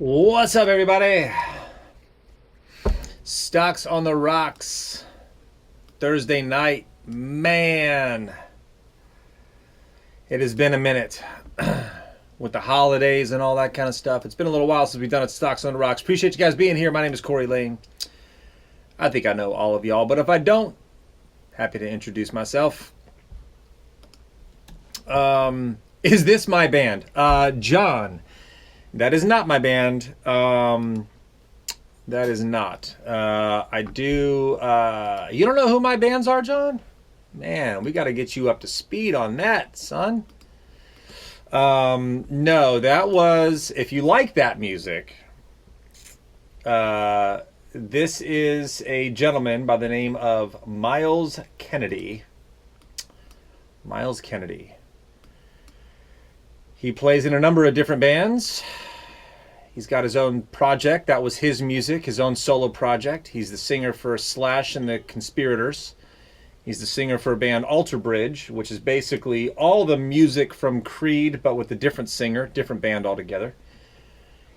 What's up, everybody? Stocks on the rocks. Thursday night. Man, it has been a minute with the holidays and all that kind of stuff. It's been a little while since we've done it. Stocks on the rocks. Appreciate you guys being here. My name is Corey Lane. I think I know all of y'all, but if I don't, happy to introduce myself. Is this my band? John. That is not my band. That is not. I do. You don't know who my bands are, John? Man, we got to get you up to speed on that, son. No, that was. If you like that music, this is a gentleman by the name of Miles Kennedy. Miles Kennedy. He plays in a number of different bands. He's got his own project. That was his music, his own solo project. He's the singer for Slash and the Conspirators. He's the singer for a band Alter Bridge, which is basically all the music from Creed, but with a different singer, different band altogether.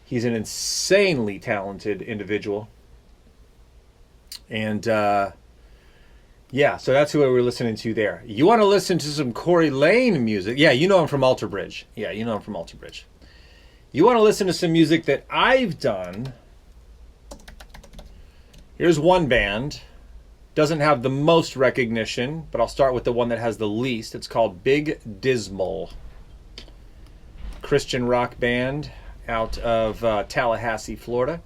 He's an insanely talented individual. And yeah, so that's who we were listening to there. You want to listen to some Corey Lane music? Yeah, you know him from Alter Bridge. Yeah, you know him from Alter Bridge. You want to listen to some music that I've done? Here's one band. Doesn't have the most recognition, but I'll start with the one that has the least. It's called Big Dismal. Christian rock band out of Tallahassee, Florida.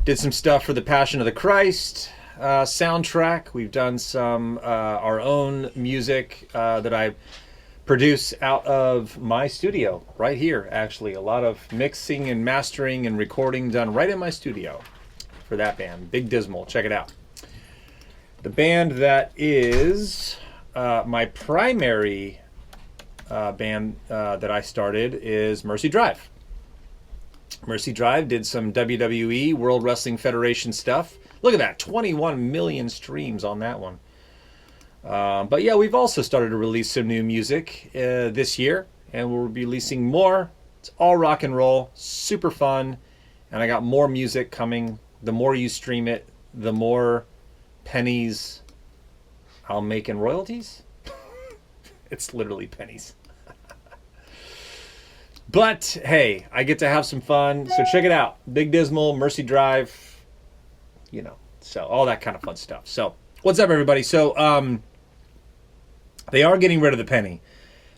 Did some stuff for the Passion of the Christ soundtrack. We've done some our own music that I produce out of my studio right here. Actually, a lot of mixing and mastering and recording done right in my studio for that band, Big Dismal. Check it out. The band that is my primary band that I started is Mercy Drive. Mercy Drive did some WWE World Wrestling Federation stuff. Look at that, 21 million streams on that one. But yeah, we've also started to release some new music this year, and we'll be releasing more. It's all rock and roll, super fun, and I got more music coming. The more you stream it, the more pennies I'll make in royalties. It's literally pennies. But hey, I get to have some fun, so check it out. Big Dismal, Mercy Drive. You know, so all that kind of fun stuff. So, what's up, everybody? So, they are getting rid of the penny.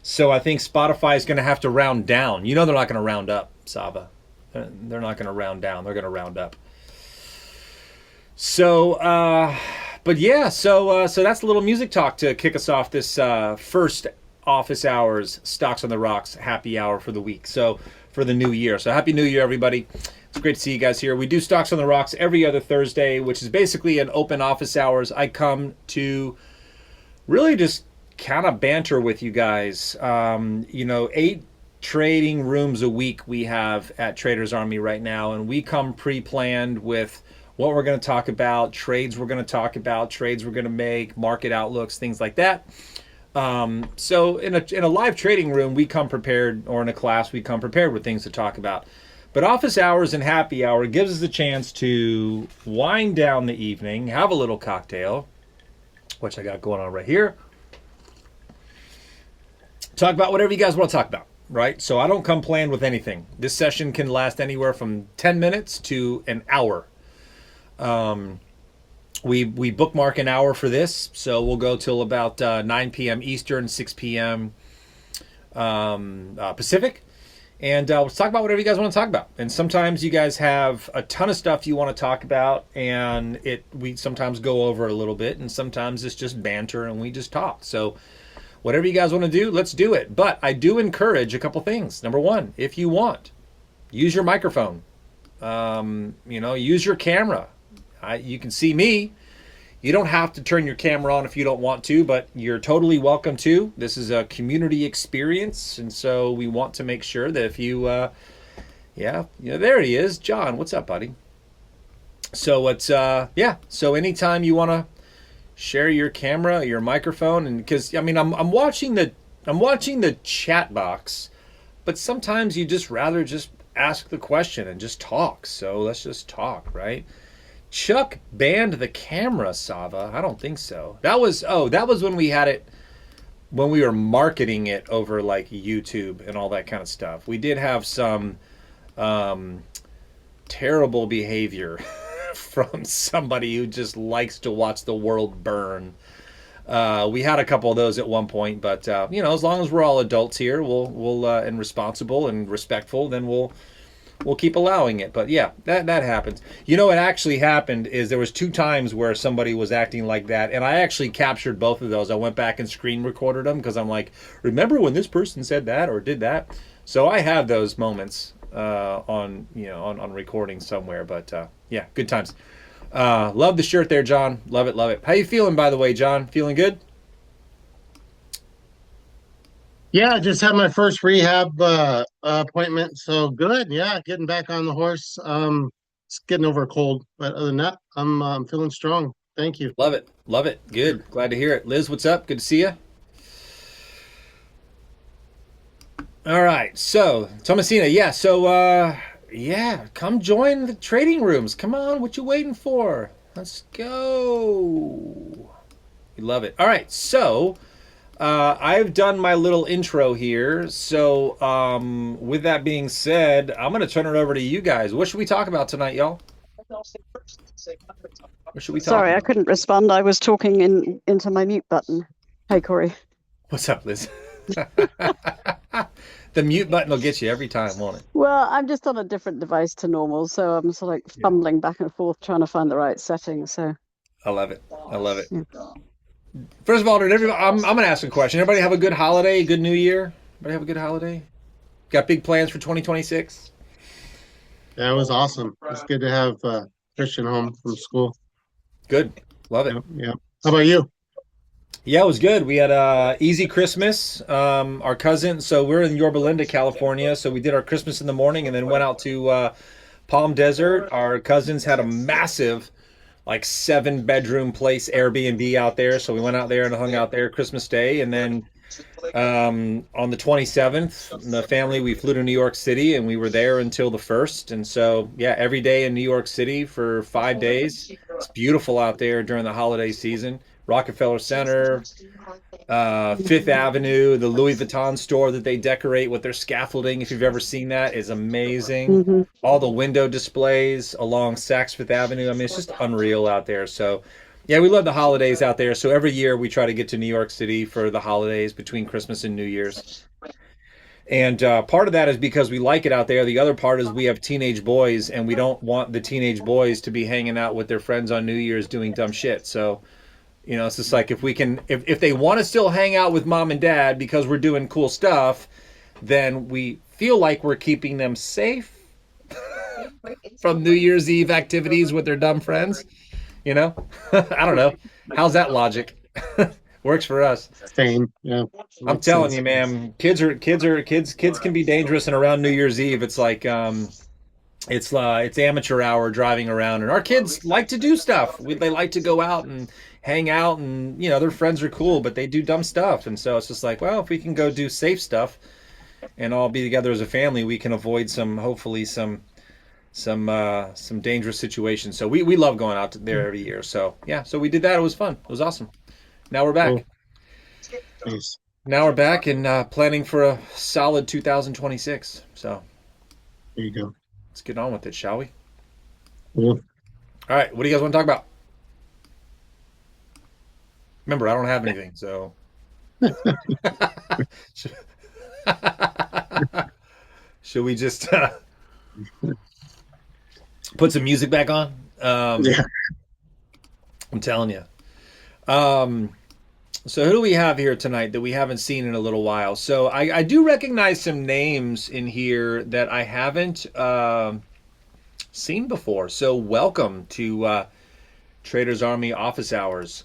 So, I think Spotify is going to have to round down. You know they're not going to round up, Saba. They're not going to round down. They're going to round up. So, but yeah, so that's a little music talk to kick us off this first office hours Stocks on the Rocks happy hour for the week. So, for the new year. So, happy new year, everybody. It's great to see you guys here. We do Stocks on the Rocks every other Thursday, which is basically an open office hours. I come to really just kind of banter with you guys. 8 trading rooms a week we have at TradersArmy right now, and we come pre-planned with what we're going to talk about, trades we're going to talk about, trades we're going to make, market outlooks, things like that. So in a live trading room, we come prepared, or in a class, we come prepared with things to talk about. But office hours and happy hour gives us a chance to wind down the evening, have a little cocktail, which I got going on right here. Talk about whatever you guys want to talk about, right? So I don't come planned with anything. This session can last anywhere from 10 minutes to an hour. We bookmark an hour for this, so we'll go till about 9 p.m. Eastern, 6 p.m. Pacific. And let's talk about whatever you guys want to talk about. And sometimes you guys have a ton of stuff you want to talk about, and we sometimes go over a little bit, and sometimes it's just banter and we just talk. So whatever you guys want to do, let's do it. But I do encourage a couple things. Number one, if you want, use your microphone. Use your camera. You can see me. You don't have to turn your camera on if you don't want to, but you're totally welcome to. This is a community experience, and so we want to make sure that if you, there he is. John, what's up, buddy? So it's, so anytime you want to share your camera, your microphone, and because, I'm watching the chat box but sometimes you just rather just ask the question and just talk. So let's just talk, right? Chuck banned the camera, Sava. I don't think so. That was when we had it, when we were marketing it over like YouTube and all that kind of stuff. We did have some terrible behavior from somebody who just likes to watch the world burn. We had a couple of those at one point, but as long as we're all adults here, we'll and responsible and respectful, then we'll keep allowing it. But yeah, that happens. What actually happened is there was 2 times where somebody was acting like that, and I actually captured both of those. I went back and screen recorded them because I'm like, remember when this person said that or did that? So I have those moments on recording somewhere. But yeah, good times. Love the shirt there, John. Love it, love it. How you feeling, by the way, John? Feeling good? Yeah, I just had my first rehab appointment, so good. Yeah, getting back on the horse. Just getting over a cold, but other than that, I'm feeling strong. Thank you. Love it, love it. Good. Glad to hear it. Liz, what's up? Good to see you. All right. So, Thomasina, yeah. So, yeah, come join the trading rooms. Come on, what you waiting for? Let's go. We love it. All right. So, I've done my little intro here. So, with that being said, I'm going to turn it over to you guys. What should we talk about tonight, y'all? What should we talk Sorry, I about? couldn't respond. I was talking into my mute button. Hey, Corey. What's up, Liz? The mute button will get you every time, won't it? Well, I'm just on a different device to normal, so I'm sort of like Yeah. fumbling back and forth trying to find the right setting. So, I love it. I love it. yeah. First of all, did everybody? I'm going to ask a question. Everybody have a good holiday, good New Year? Everybody have a good holiday? Got big plans for 2026? That was awesome. It's good to have Christian home from school. Good. Love it. Yeah, yeah. How about you? Yeah, it was good. We had a easy Christmas. Our cousin, so we're in Yorba Linda, California. So we did our Christmas in the morning and then went out to Palm Desert. Our cousins had a massive, like 7-bedroom place Airbnb out there. So we went out there and hung out there Christmas Day. And then on the 27th, the family, we flew to New York City and we were there until the 1st. And so, yeah, every day in New York City for 5 days. It's beautiful out there during the holiday season. Rockefeller Center, Fifth Avenue, the Louis Vuitton store that they decorate with their scaffolding, if you've ever seen that, is amazing. Hmm. All the window displays along Saks Fifth Avenue. I mean, it's just unreal out there. So, yeah, we love the holidays out there. So every year we try to get to New York City for the holidays between Christmas and New Year's. And part of that is because we like it out there. The other part is we have teenage boys, and we don't want the teenage boys to be hanging out with their friends on New Year's doing dumb shit. So, it's just like if we can, if they want to still hang out with mom and dad because we're doing cool stuff, then we feel like we're keeping them safe from New Year's Eve activities with their dumb friends. I don't know. How's that logic? Works for us. Same. Yeah, I'm makes telling sense. you, man. Kids can be dangerous, and around New Year's Eve, it's like it's amateur hour driving around, and our kids like to do stuff. They like to go out and hang out, and their friends are cool, but they do dumb stuff, and so it's just like, well, if we can go do safe stuff and all be together as a family, we can avoid hopefully some dangerous situations. So we love going out there every year. So yeah, so we did that. It was fun. It was awesome. Now we're Cool. back. Nice. Now we're back and planning for a solid 2026. So There you go. let's get on with it, shall we? Cool. All right, what do you guys want to talk about? Remember, I don't have anything, so should we just put some music back on? Yeah. I'm telling you. So who do we have here tonight that we haven't seen in a little while? So I do recognize some names in here that I haven't seen before. So welcome to Traders Army office hours.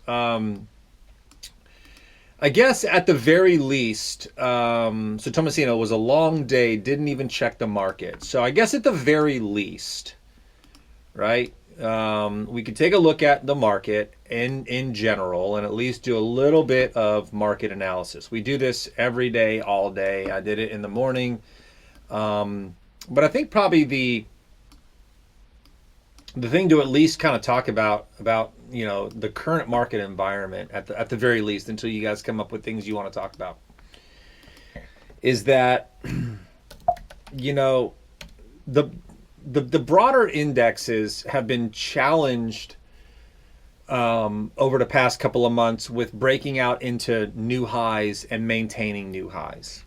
I guess at the very least, so Tomasino, was a long day, didn't even check the market. So I guess at the very least, right, we could take a look at the market in general and at least do a little bit of market analysis. We do this every day, all day. I did it in the morning But I think probably the thing to at least kind of talk about the current market environment at the very least, until you guys come up with things you want to talk about, is that the broader indexes have been challenged over the past couple of months with breaking out into new highs and maintaining new highs.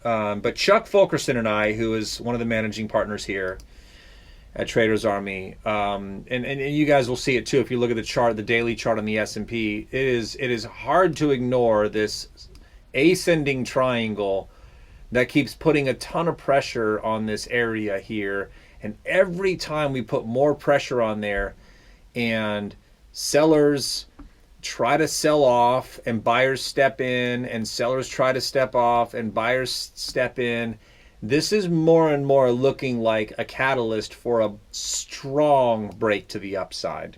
But Chuck Fulkerson and I, who is one of the managing partners here at TradersArmy, and you guys will see it too if you look at the chart, the daily chart on the S&P. It is hard to ignore this ascending triangle that keeps putting a ton of pressure on this area here. And every time we put more pressure on there and sellers try to sell off and buyers step in and sellers try to step off and buyers step in, this is more and more looking like a catalyst for a strong break to the upside.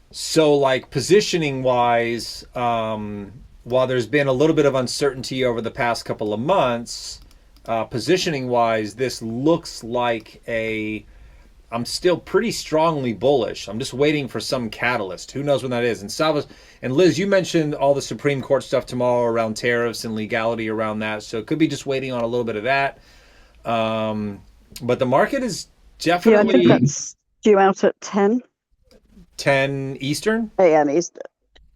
So like positioning wise, while there's been a little bit of uncertainty over the past couple of months, positioning wise, this looks like I'm still pretty strongly bullish. I'm just waiting for some catalyst. Who knows when that is? And Liz, you mentioned all the Supreme Court stuff tomorrow around tariffs and legality around that. So it could be just waiting on a little bit of that. But the market is definitely... Yeah, I think that's due out at 10 Eastern?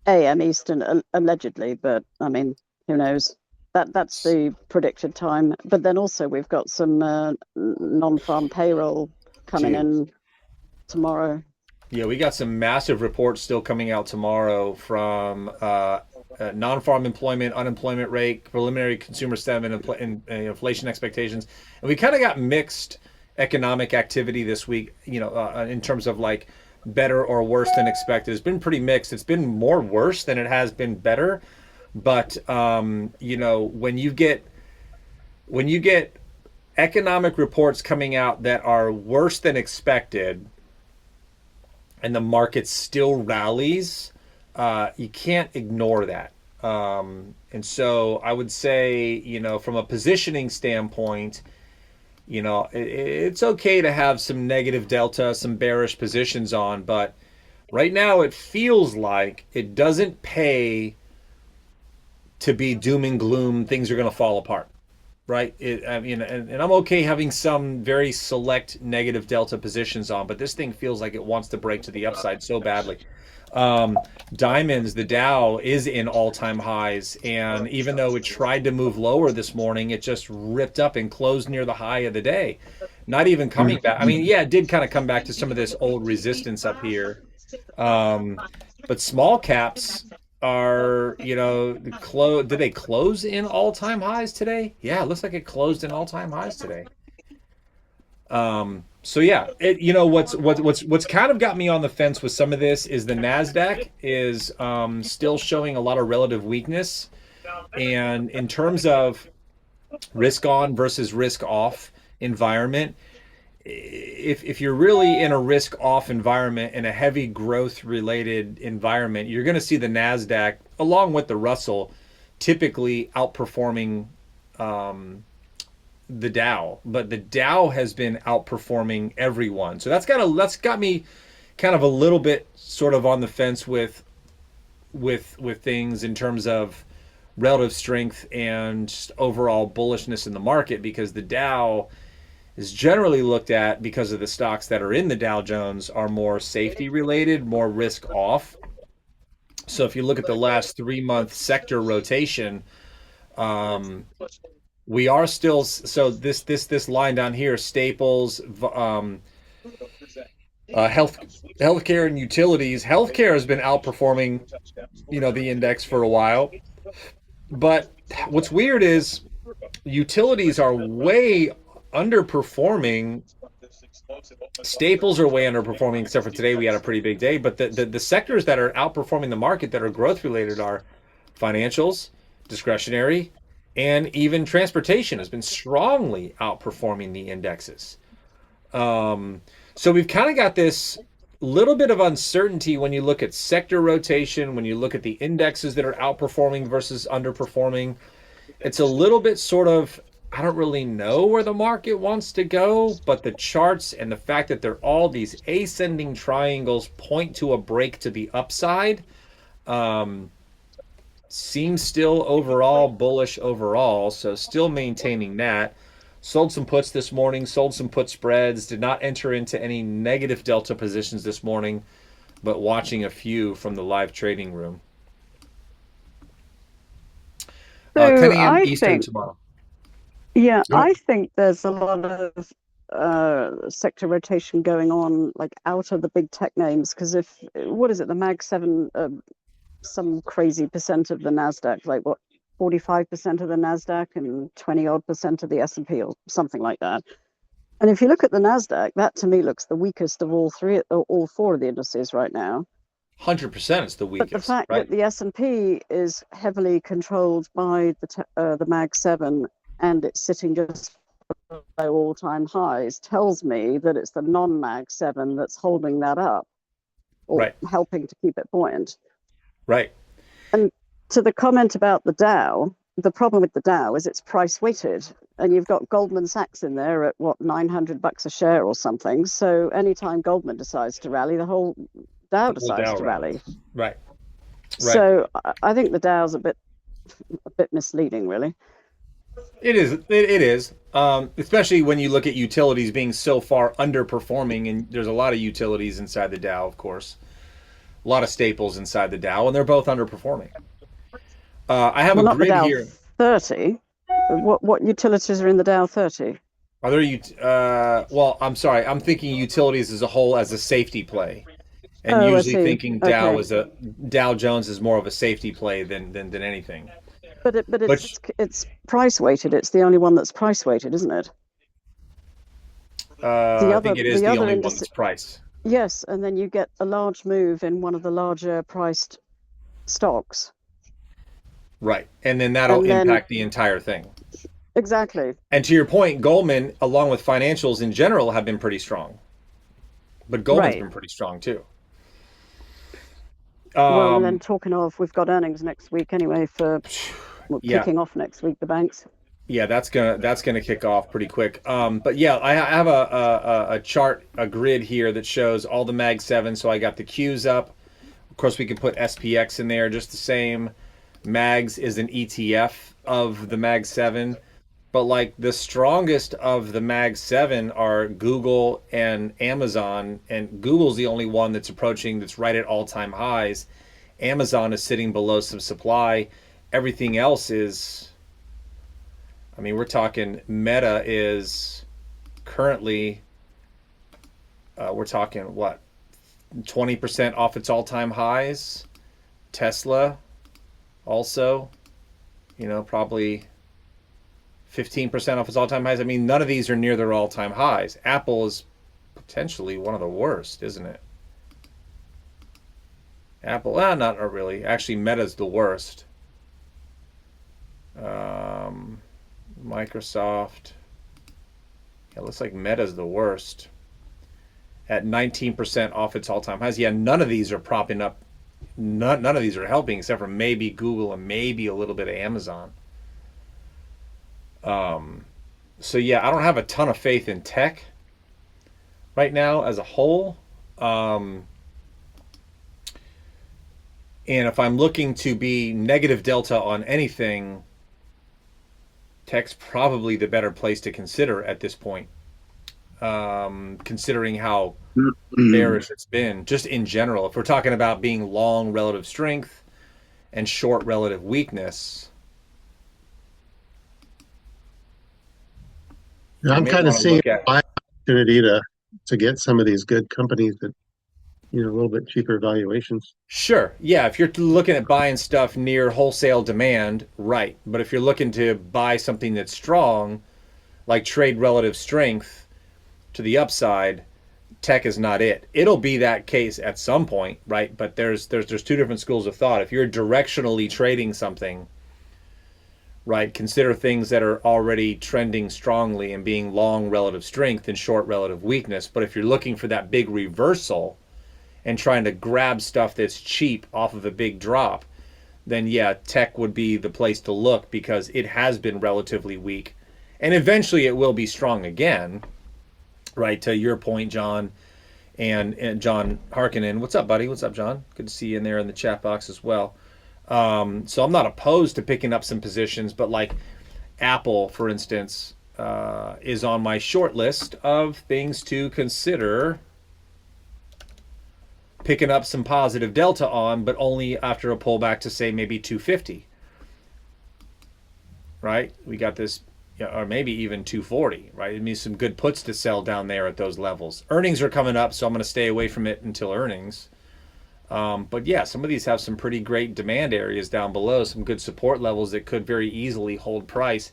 AM Eastern, allegedly, but I mean, who knows? That's the predicted time. But then also we've got some non-farm payroll coming in tomorrow. Yeah, we got some massive reports still coming out tomorrow from non-farm employment, unemployment rate, preliminary consumer sentiment, and inflation expectations. And we kind of got mixed economic activity this week, in terms of like better or worse than expected. It's been pretty mixed. It's been more worse than it has been better. But when you get economic reports coming out that are worse than expected and the market still rallies, you can't ignore that. And so I would say, from a positioning standpoint, it's okay to have some negative delta, some bearish positions on, but right now it feels like it doesn't pay to be doom and gloom, things are going to fall apart, right? And I'm okay having some very select negative delta positions on, but this thing feels like it wants to break to the upside so badly. Diamonds, the Dow is in all-time highs, and even though it tried to move lower this morning, it just ripped up and closed near the high of the day, not even coming back. I mean, yeah, it did kind of come back to some of this old resistance up here, but small caps are, did they close in all-time highs today? Yeah, it looks like it closed in all-time highs today. So yeah, what's kind of got me on the fence with some of this is the Nasdaq is still showing a lot of relative weakness, and in terms of risk on versus risk off environment, if you're really in a risk off environment, in a heavy growth related environment, you're going to see the Nasdaq along with the Russell typically outperforming the Dow, but the Dow has been outperforming everyone. So that's got me kind of a little bit sort of on the fence with things in terms of relative strength and just overall bullishness in the market, because the Dow is generally looked at, because of the stocks that are in the Dow Jones, are more safety related, more risk off. So if you look at the last 3-month sector rotation, we are still, so this line down here, staples, healthcare and utilities. Healthcare has been outperforming, the index for a while. But what's weird is utilities are way underperforming. Staples are way underperforming, except for today we had a pretty big day. But the sectors that are outperforming the market that are growth related are financials, discretionary, and even transportation has been strongly outperforming the indexes. So we've kind of got this little bit of uncertainty when you look at sector rotation, when you look at the indexes that are outperforming versus underperforming. It's a little bit sort of I don't really know where the market wants to go, but the charts and the fact that they're all these ascending triangles point to a break to the upside. Um, Seems still overall bullish overall, so still maintaining that. Sold some puts this morning, sold some put spreads, did not enter into any negative delta positions this morning, but watching a few from the live trading room. 10 So a.m. I Eastern think, tomorrow. yeah, Go ahead. I think there's a lot of sector rotation going on, like out of the big tech names. Because if what is it, the Mag 7, some crazy percent of the Nasdaq, like what, 45% of the Nasdaq and 20 odd percent of the S&P or something like that. And if you look at the Nasdaq, that to me looks the weakest of all three or all four of the indices right now. 100% it's the But the weakest, fact right? that the S&P is heavily controlled by the Mag 7 and it's sitting just below all-time highs tells me that it's the non-Mag 7 that's holding that up or Right, helping to keep it buoyant. right. And to the comment about the Dow, the problem with the Dow is it's price weighted, and you've got Goldman Sachs in there at what, $900 a share or something. So anytime Goldman decides to rally, the whole Dow The whole decides Dow to rally. rallies. Right, right. So I think the Dow's a bit misleading, really. It is. It is. Especially when you look at utilities being so far underperforming, and there's a lot of utilities inside the Dow, of course. A lot of staples inside the Dow, and they're both underperforming. I have a Well, not the grid Dow here. 30. What utilities are in the Dow 30? Are there well, I'm sorry. I'm thinking utilities as a whole as a safety play, and Oh, I usually see. thinking Okay. Dow Jones is more of a safety play than anything. But But it's price weighted. It's the only one that's price weighted, isn't it? I think it is The the other only one index, that's priced. yes, and then you get a large move in one of the larger priced stocks. Right. And then that'll And then impact the entire thing. exactly. And to your point, Goldman, along with financials in general, have been pretty strong. But Goldman's Right. been pretty strong too. Well, and then Um, talking of, we've got earnings next week anyway for well, yeah, kicking off next week, the banks. yeah, that's gonna kick off pretty quick. But yeah, I have a chart, a grid here that shows all the Mag 7. So I got the Qs up. Of course, we can put SPX in there just the same. Mags is an ETF of the Mag 7. But like the strongest of the Mag 7 are Google and Amazon, and Google's the only one that's approaching, that's right at all-time highs. Amazon is sitting below some supply. Everything else is, I mean, we're talking Meta is currently, we're talking what, 20% off its all-time highs. Tesla also, probably 15% off its all-time highs. I mean, none of these are near their all-time highs. Apple is potentially one of the worst, isn't it? Apple, not really. Actually, Meta's the worst. Microsoft, it looks like Meta's the worst at 19% off its all-time highs. Yeah, none of these are propping up. None of these are helping, except for maybe Google and maybe a little bit of Amazon. So yeah, I don't have a ton of faith in tech right now as a whole. And if I'm looking to be negative delta on anything, tech's probably the better place to consider at this point, considering how bearish it's been just in general. If we're talking about being long relative strength and short relative weakness, you I'm may kind of want to seeing look at. an opportunity to get some of these good companies that, a little bit cheaper valuations. Sure. Yeah. If you're looking at buying stuff near wholesale demand, right. But if you're looking to buy something that's strong, like trade relative strength to the upside, tech is not it. It'll be that case at some point, right? But there's two different schools of thought. If you're directionally trading something, right, consider things that are already trending strongly and being long relative strength and short relative weakness. But if you're looking for that big reversal and trying to grab stuff that's cheap off of a big drop, then yeah, tech would be the place to look because it has been relatively weak And eventually it will be strong again, right? To your point, John, and John Harkinen. What's up, buddy? What's up, John? Good to see you in there in the chat box as well. So I'm not opposed to picking up some positions, but like Apple, for instance, is on my short list of things to consider picking up some positive delta on, but only after a pullback to say maybe 250. Right? We got this, or maybe even 240, right? It means some good puts to sell down there at those levels. Earnings are coming up, so I'm going to stay away from it until earnings. But yeah, some of these have some pretty great demand areas down below, some good support levels that could very easily hold price.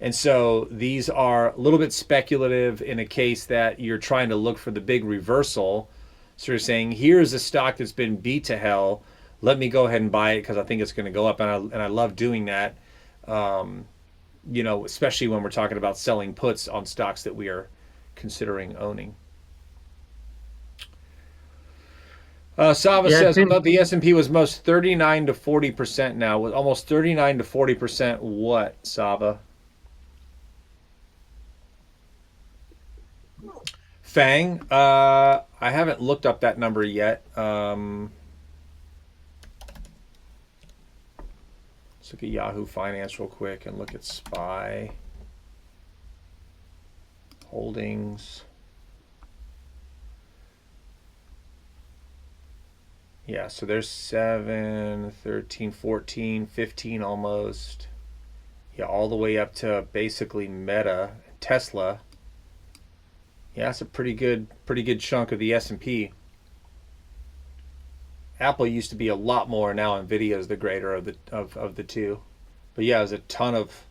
And so these are a little bit speculative in a case that you're trying to look for the big reversal. So you're saying, here's a stock that's been beat to hell. Let me go ahead and buy it because I think it's going to go up. And I love doing that, especially when we're talking about selling puts on stocks that we are considering owning. Sava says, I thought the S&P was most 39 to 40% now. With almost 39 to 40% what, Sava? Fang, I haven't looked up that number yet. Let's look at Yahoo Finance real quick and look at SPY holdings. Yeah, so there's 7, 13, 14, 15 almost. Yeah, all the way up to basically Meta, Tesla. Yeah, that's a pretty good chunk of the S&P. Apple used to be a lot more. Now Nvidia is the greater of the two. But yeah, there's a ton of.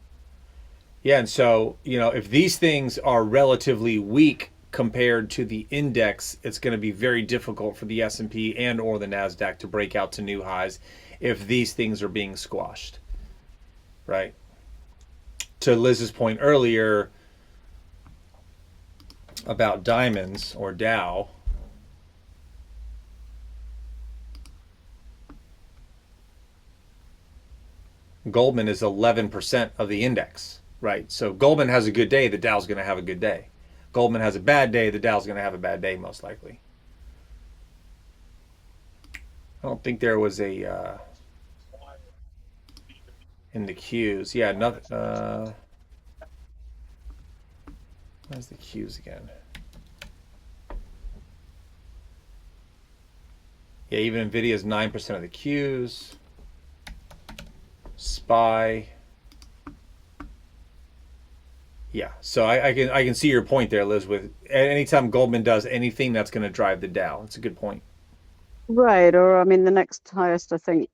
Yeah, and so if these things are relatively weak compared to the index, it's going to be very difficult for the S&P and or the Nasdaq to break out to new highs if these things are being squashed. Right. To Liz's point earlier about diamonds or Dow, Goldman is 11% of the index, right? So Goldman has a good day, the Dow's going to have a good day. Goldman has a bad day, the Dow's going to have a bad day most likely. I don't think there was a in the Qs. Yeah, nothing. Where's the Qs again? Yeah, even Nvidia is 9% of the Qs. SPY. Yeah, so I can see your point there, Liz. With anytime Goldman does anything, that's going to drive the Dow. It's a good point. Right, or I mean, the next highest I think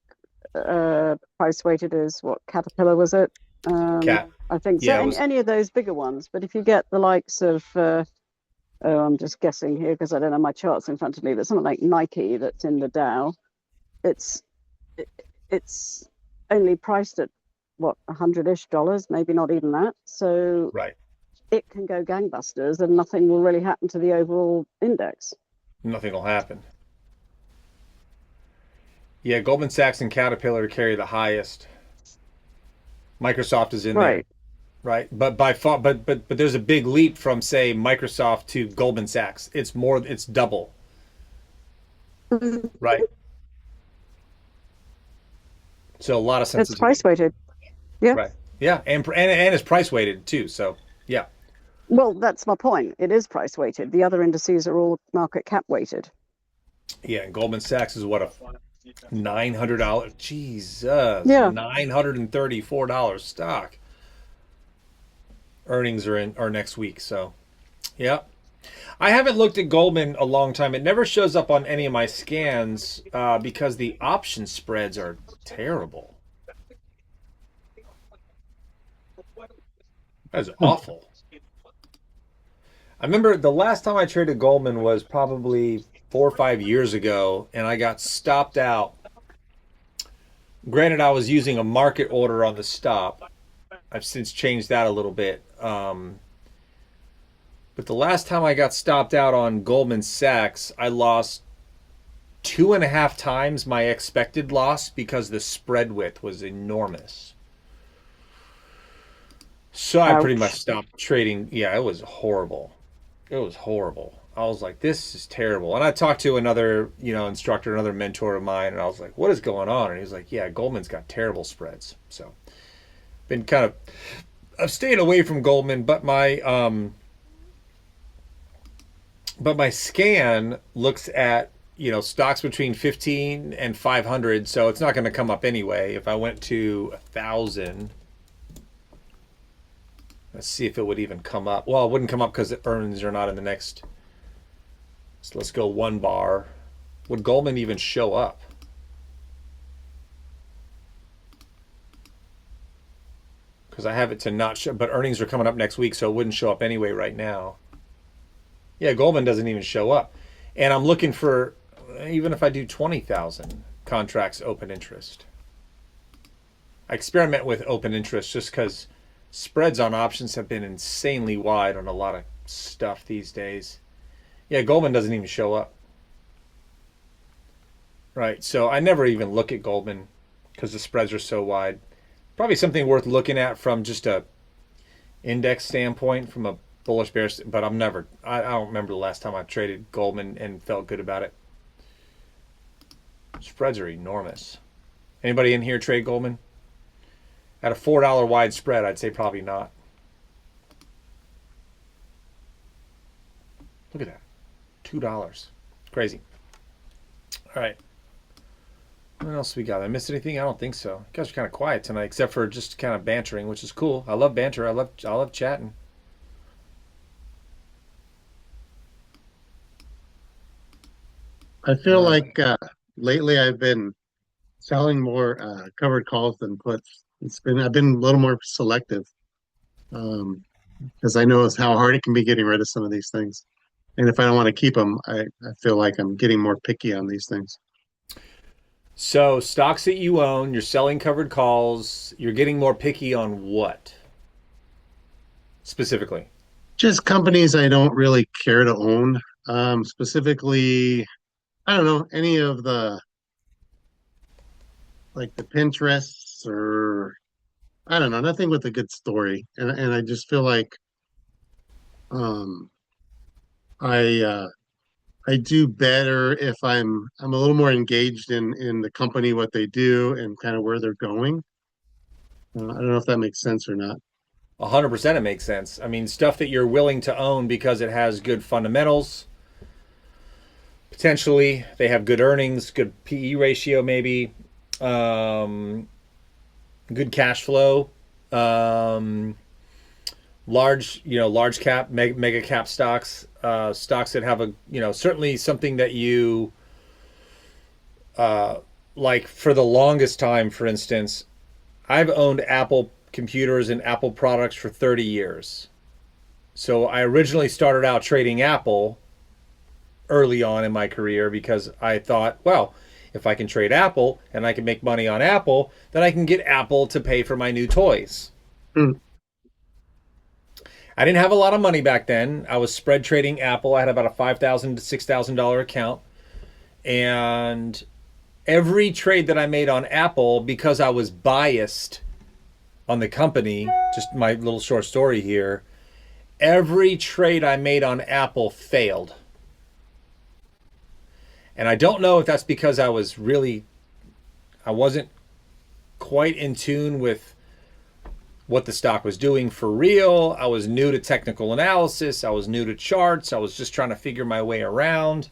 price weighted is what, Caterpillar was it? Cat. I think so. Yeah, Any of those bigger ones, but if you get the likes of I'm just guessing here because I don't have my charts in front of me, but something like Nike that's in the Dow, it's only priced at what, $100-ish, maybe not even that. So right. It can go gangbusters and nothing will really happen to the overall index. Nothing will happen. Yeah, Goldman Sachs and Caterpillar carry the highest. Microsoft is in there. Right. But by far, but there's a big leap from, say, Microsoft to Goldman Sachs. It's double. Right. So a lot of sensitivity. It's price weighted. Yeah. Right. Yeah, and it's price weighted too. So yeah. Well, that's my point. It is price weighted. The other indices are all market cap weighted. Yeah, and Goldman Sachs is what, a $900. Jesus. Yeah. $934 stock. Earnings are next week, so yeah. I haven't looked at Goldman a long time. It never shows up on any of my scans because the option spreads are terrible. That's awful. I remember the last time I traded Goldman was probably 4 or 5 years ago, and I got stopped out. Granted, I was using a market order on the stop. I've since changed that a little bit. But the last time I got stopped out on Goldman Sachs, I lost 2.5 times my expected loss because the spread width was enormous. So I pretty much Ouch. stopped trading. Yeah, it was horrible. It was horrible. I was like, this is terrible. And I talked to another, instructor, another mentor of mine, and I was like, what is going on? And he was like, yeah, Goldman's got terrible spreads. So been kind of, I've stayed away from Goldman, but my scan looks at, stocks between 15 and 500. So it's not going to come up anyway. If I went to 1,000, let's see if it would even come up. Well, it wouldn't come up because the earnings are not in the next. So let's go one bar. Would Goldman even show up? Because I have it to not show, but earnings are coming up next week, so it wouldn't show up anyway right now. Yeah, Goldman doesn't even show up. And I'm looking for, even if I do 20,000 contracts open interest. I experiment with open interest just because spreads on options have been insanely wide on a lot of stuff these days. Yeah, Goldman doesn't even show up. Right, so I never even look at Goldman because the spreads are so wide. Probably something worth looking at from just a index standpoint, from a bullish bearish, but I don't remember the last time I traded Goldman and felt good about it. Spreads are enormous. Anybody in here trade Goldman? At a $4 wide spread, I'd say probably not. Look at that. $2. Crazy. All right. What else we got? Did I miss anything? I don't think so. You guys are kind of quiet tonight, except for just kind of bantering, which is cool. I love banter. I love chatting. I feel like lately I've been selling more covered calls than puts. I've been a little more selective because I know how hard it can be getting rid of some of these things. And if I don't want to keep them, I feel like I'm getting more picky on these things. So stocks that you own, you're selling covered calls. You're getting more picky on what specifically? Just companies I don't really care to own. Specifically, I don't know, any of the like the Pinterests or I don't know, nothing with a good story. And I just feel like um I I do better if I'm a little more engaged in the company, what they do, and kind of where they're going. I don't know if that makes sense or not. 100% it makes sense. I mean, stuff that you're willing to own because it has good fundamentals. Potentially, they have good earnings, good PE ratio, maybe, good cash flow, large cap, mega cap stocks, stocks that have certainly something that you like. For the longest time, for instance, I've owned Apple computers and Apple products for 30 years. So I originally started out trading Apple early on in my career because I thought, well, if I can trade Apple and I can make money on Apple, then I can get Apple to pay for my new toys. Hmm. I didn't have a lot of money back then. I was spread trading Apple. I had about a $5,000 to $6,000 account. And every trade that I made on Apple, because I was biased on the company, just my little short story here, every trade I made on Apple failed. And I don't know if that's because I wasn't quite in tune with what the stock was doing for real. I was new to technical analysis. I was new to charts. I was just trying to figure my way around.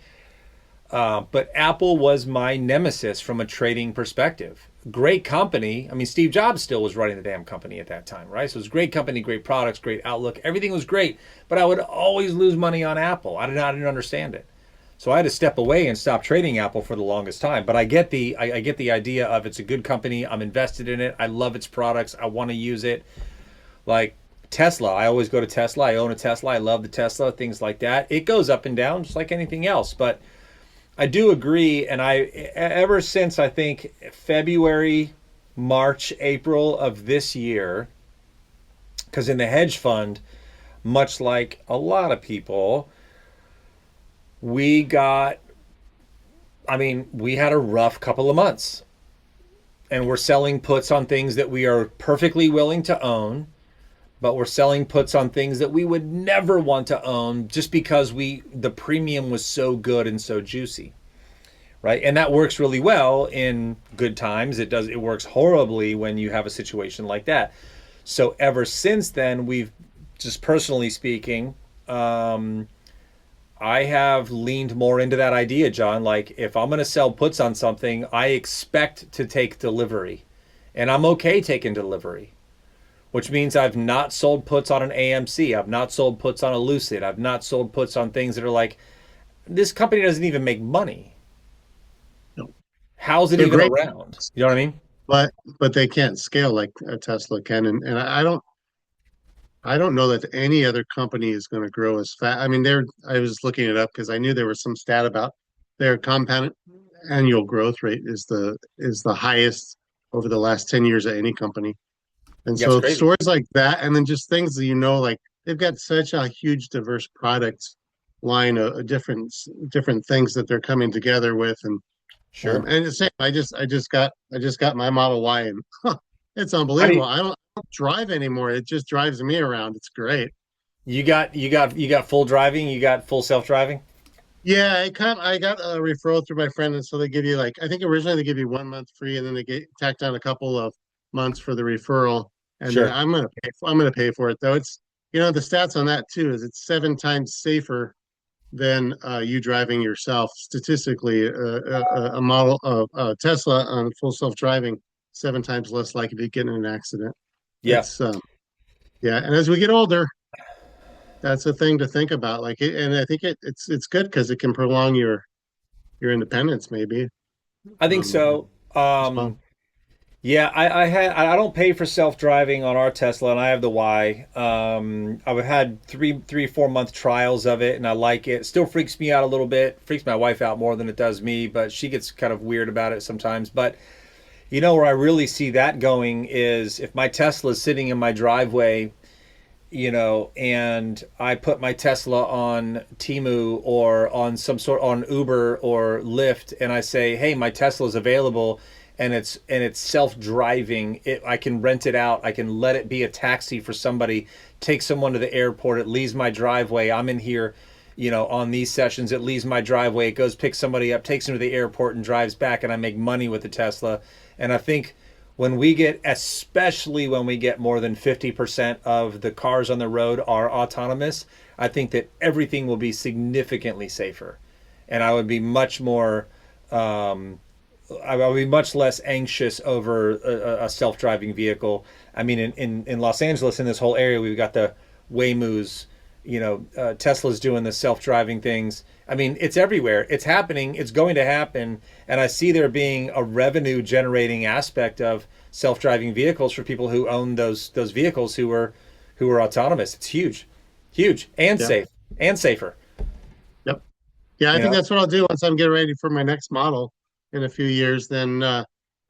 But Apple was my nemesis from a trading perspective. Great company. I mean, Steve Jobs still was running the damn company at that time, right? So it was a great company, great products, great outlook. Everything was great. But I would always lose money on Apple. I didn't understand it. So I had to step away and stop trading Apple for the longest time. But I get the idea of it's a good company. I'm invested in it. I love its products. I want to use it. Like Tesla. I always go to Tesla. I own a Tesla. I love the Tesla, things like that. It goes up and down just like anything else. But I do agree. And ever since I think February, March, April of this year, because in the hedge fund, much like a lot of people, we had a rough couple of months, and we're selling puts on things that we are perfectly willing to own, but we're selling puts on things that we would never want to own just because the premium was so good and so juicy, right? And that works really well in good times. It works horribly when you have a situation like that. So ever since then, we've, just personally speaking, I have leaned more into that idea, John. Like, if I'm going to sell puts on something, I expect to take delivery, and I'm okay taking delivery, which means I've not sold puts on an AMC. I've not sold puts on a Lucid. I've not sold puts on things that are like, this company doesn't even make money. No. How's it They're even great, around? You know what I mean? but they can't scale like a Tesla can, and I don't know that any other company is going to grow as fast. I mean, I was looking it up because I knew there was some stat about their compound annual growth rate is the highest over the last 10 years of any company. And Yeah, it's so crazy. stories like that, and then just things that like they've got such a huge diverse product line of different things that they're coming together with, Sure. and the same. I just got my Model Y, and it's How do unbelievable. you, I don't drive anymore. It just drives me around. It's great. you got full driving? You got full self-driving? Yeah, I got a referral through my friend, and so they give you like I think originally they give you 1 month free, and then they get tacked on a couple of months for the referral, and then Sure. I'm gonna pay for it though. It's the stats on that too is it's 7 times safer than you driving yourself statistically. A model of Tesla on full self driving 7 times less likely to get in an accident. Yeah. It's yeah, and as we get older, that's a thing to think about. Like, and I think it's good because it can prolong your independence, maybe. I think Um, so. as well. Yeah, I don't pay for self-driving on our Tesla, and I have the Y. I've had 4 month trials of it, and I like it. Still freaks me out a little bit. Freaks my wife out more than it does me, but she gets kind of weird about it sometimes. But where I really see that going is if my Tesla is sitting in my driveway, and I put my Tesla on Temu or on on Uber or Lyft, and I say, "Hey, my Tesla is available," and it's self-driving. I can rent it out. I can let it be a taxi for somebody. Take someone to the airport. It leaves my driveway. I'm in here, on these sessions. It leaves my driveway. It goes pick somebody up, takes them to the airport, and drives back. And I make money with the Tesla. And I think especially when we get more than 50% of the cars on the road are autonomous, I think that everything will be significantly safer. And I would be much more, I would be much less anxious over a self-driving vehicle. I mean, in Los Angeles, in this whole area, we've got the Waymoos, Tesla's doing the self-driving things. I mean, it's everywhere. It's happening. It's going to happen. And I see there being a revenue generating aspect of self-driving vehicles for people who own those vehicles who are autonomous. It's huge, huge, and Yeah. safe and safer. Yep. Yeah, I You think know, that's what I'll do once I'm getting ready for my next model in a few years. Then,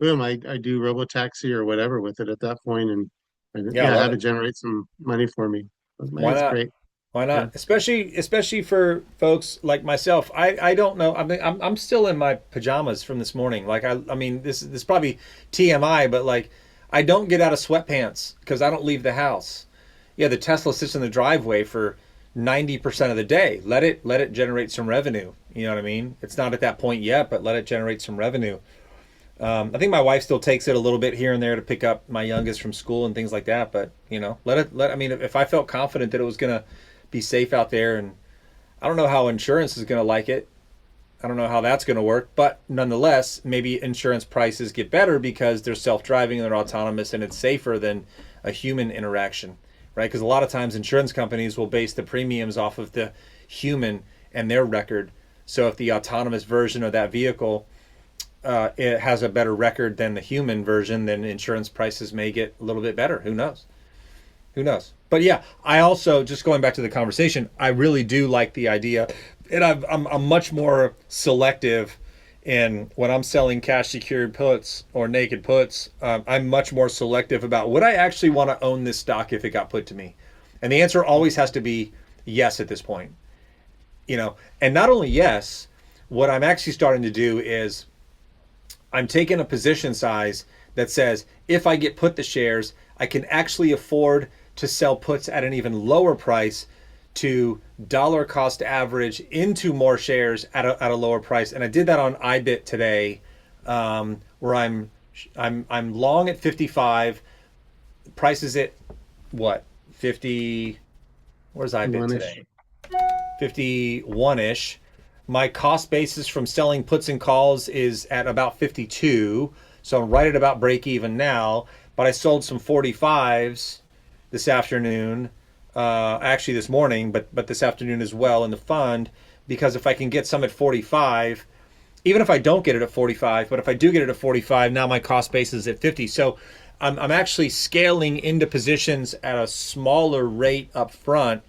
boom, I do robotaxi or whatever with it at that point, and yeah, I yeah, love have it. it generate some money for me. But, man, Why it's not? great. Why Yeah. not? Especially for folks like myself. I don't know. I mean, I'm still in my pajamas from this morning. Like I mean, this is probably TMI, but like I don't get out of sweatpants because I don't leave the house. Yeah, the Tesla sits in the driveway for 90% of the day. Let it generate some revenue. You know what I mean? It's not at that point yet, but let it generate some revenue. I think my wife still takes it a little bit here and there to pick up my youngest from school and things like that. But I mean, if I felt confident that it was gonna be safe out there, and I don't know how insurance is gonna like it. I don't know how that's gonna work, but nonetheless, maybe insurance prices get better because they're self-driving and they're autonomous and it's safer than a human interaction, right? Because a lot of times insurance companies will base the premiums off of the human and their record. So if the autonomous version of that vehicle it has a better record than the human version, then insurance prices may get a little bit better. Who knows? Who knows? But yeah, I also, just going back to the conversation, I really do like the idea, and I'm much more selective in when I'm selling cash secured puts or naked puts. I'm much more selective about would I actually want to own this stock if it got put to me, and the answer always has to be yes at this point. And not only yes, what I'm actually starting to do is I'm taking a position size that says if I get put the shares, I can actually afford to sell puts at an even lower price to dollar cost average into more shares at a lower price. And I did that on IBIT today, where I'm long at 55. Price is at what, 50? Where's IBIT today? 51-ish. My cost basis from selling puts and calls is at about 52, so I'm right at about break even now. But I sold some 45s this afternoon, actually this morning, but this afternoon as well in the fund, because if I can get some at 45, even if I don't get it at 45, but if I do get it at 45, now my cost basis is at 50. So I'm actually scaling into positions at a smaller rate up front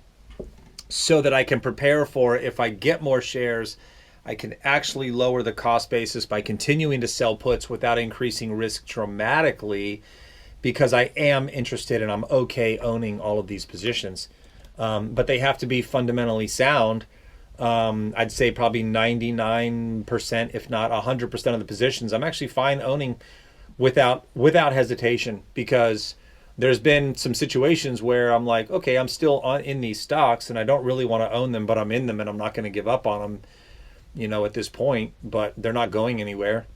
so that I can prepare for, if I get more shares, I can actually lower the cost basis by continuing to sell puts without increasing risk dramatically, because I am interested and I'm okay owning all of these positions. But they have to be fundamentally sound. I'd say probably 99%, if not 100% of the positions, I'm actually fine owning without hesitation, because there's been some situations where I'm like, okay, I'm still in these stocks and I don't really want to own them, but I'm in them and I'm not going to give up on them, at this point, but they're not going anywhere,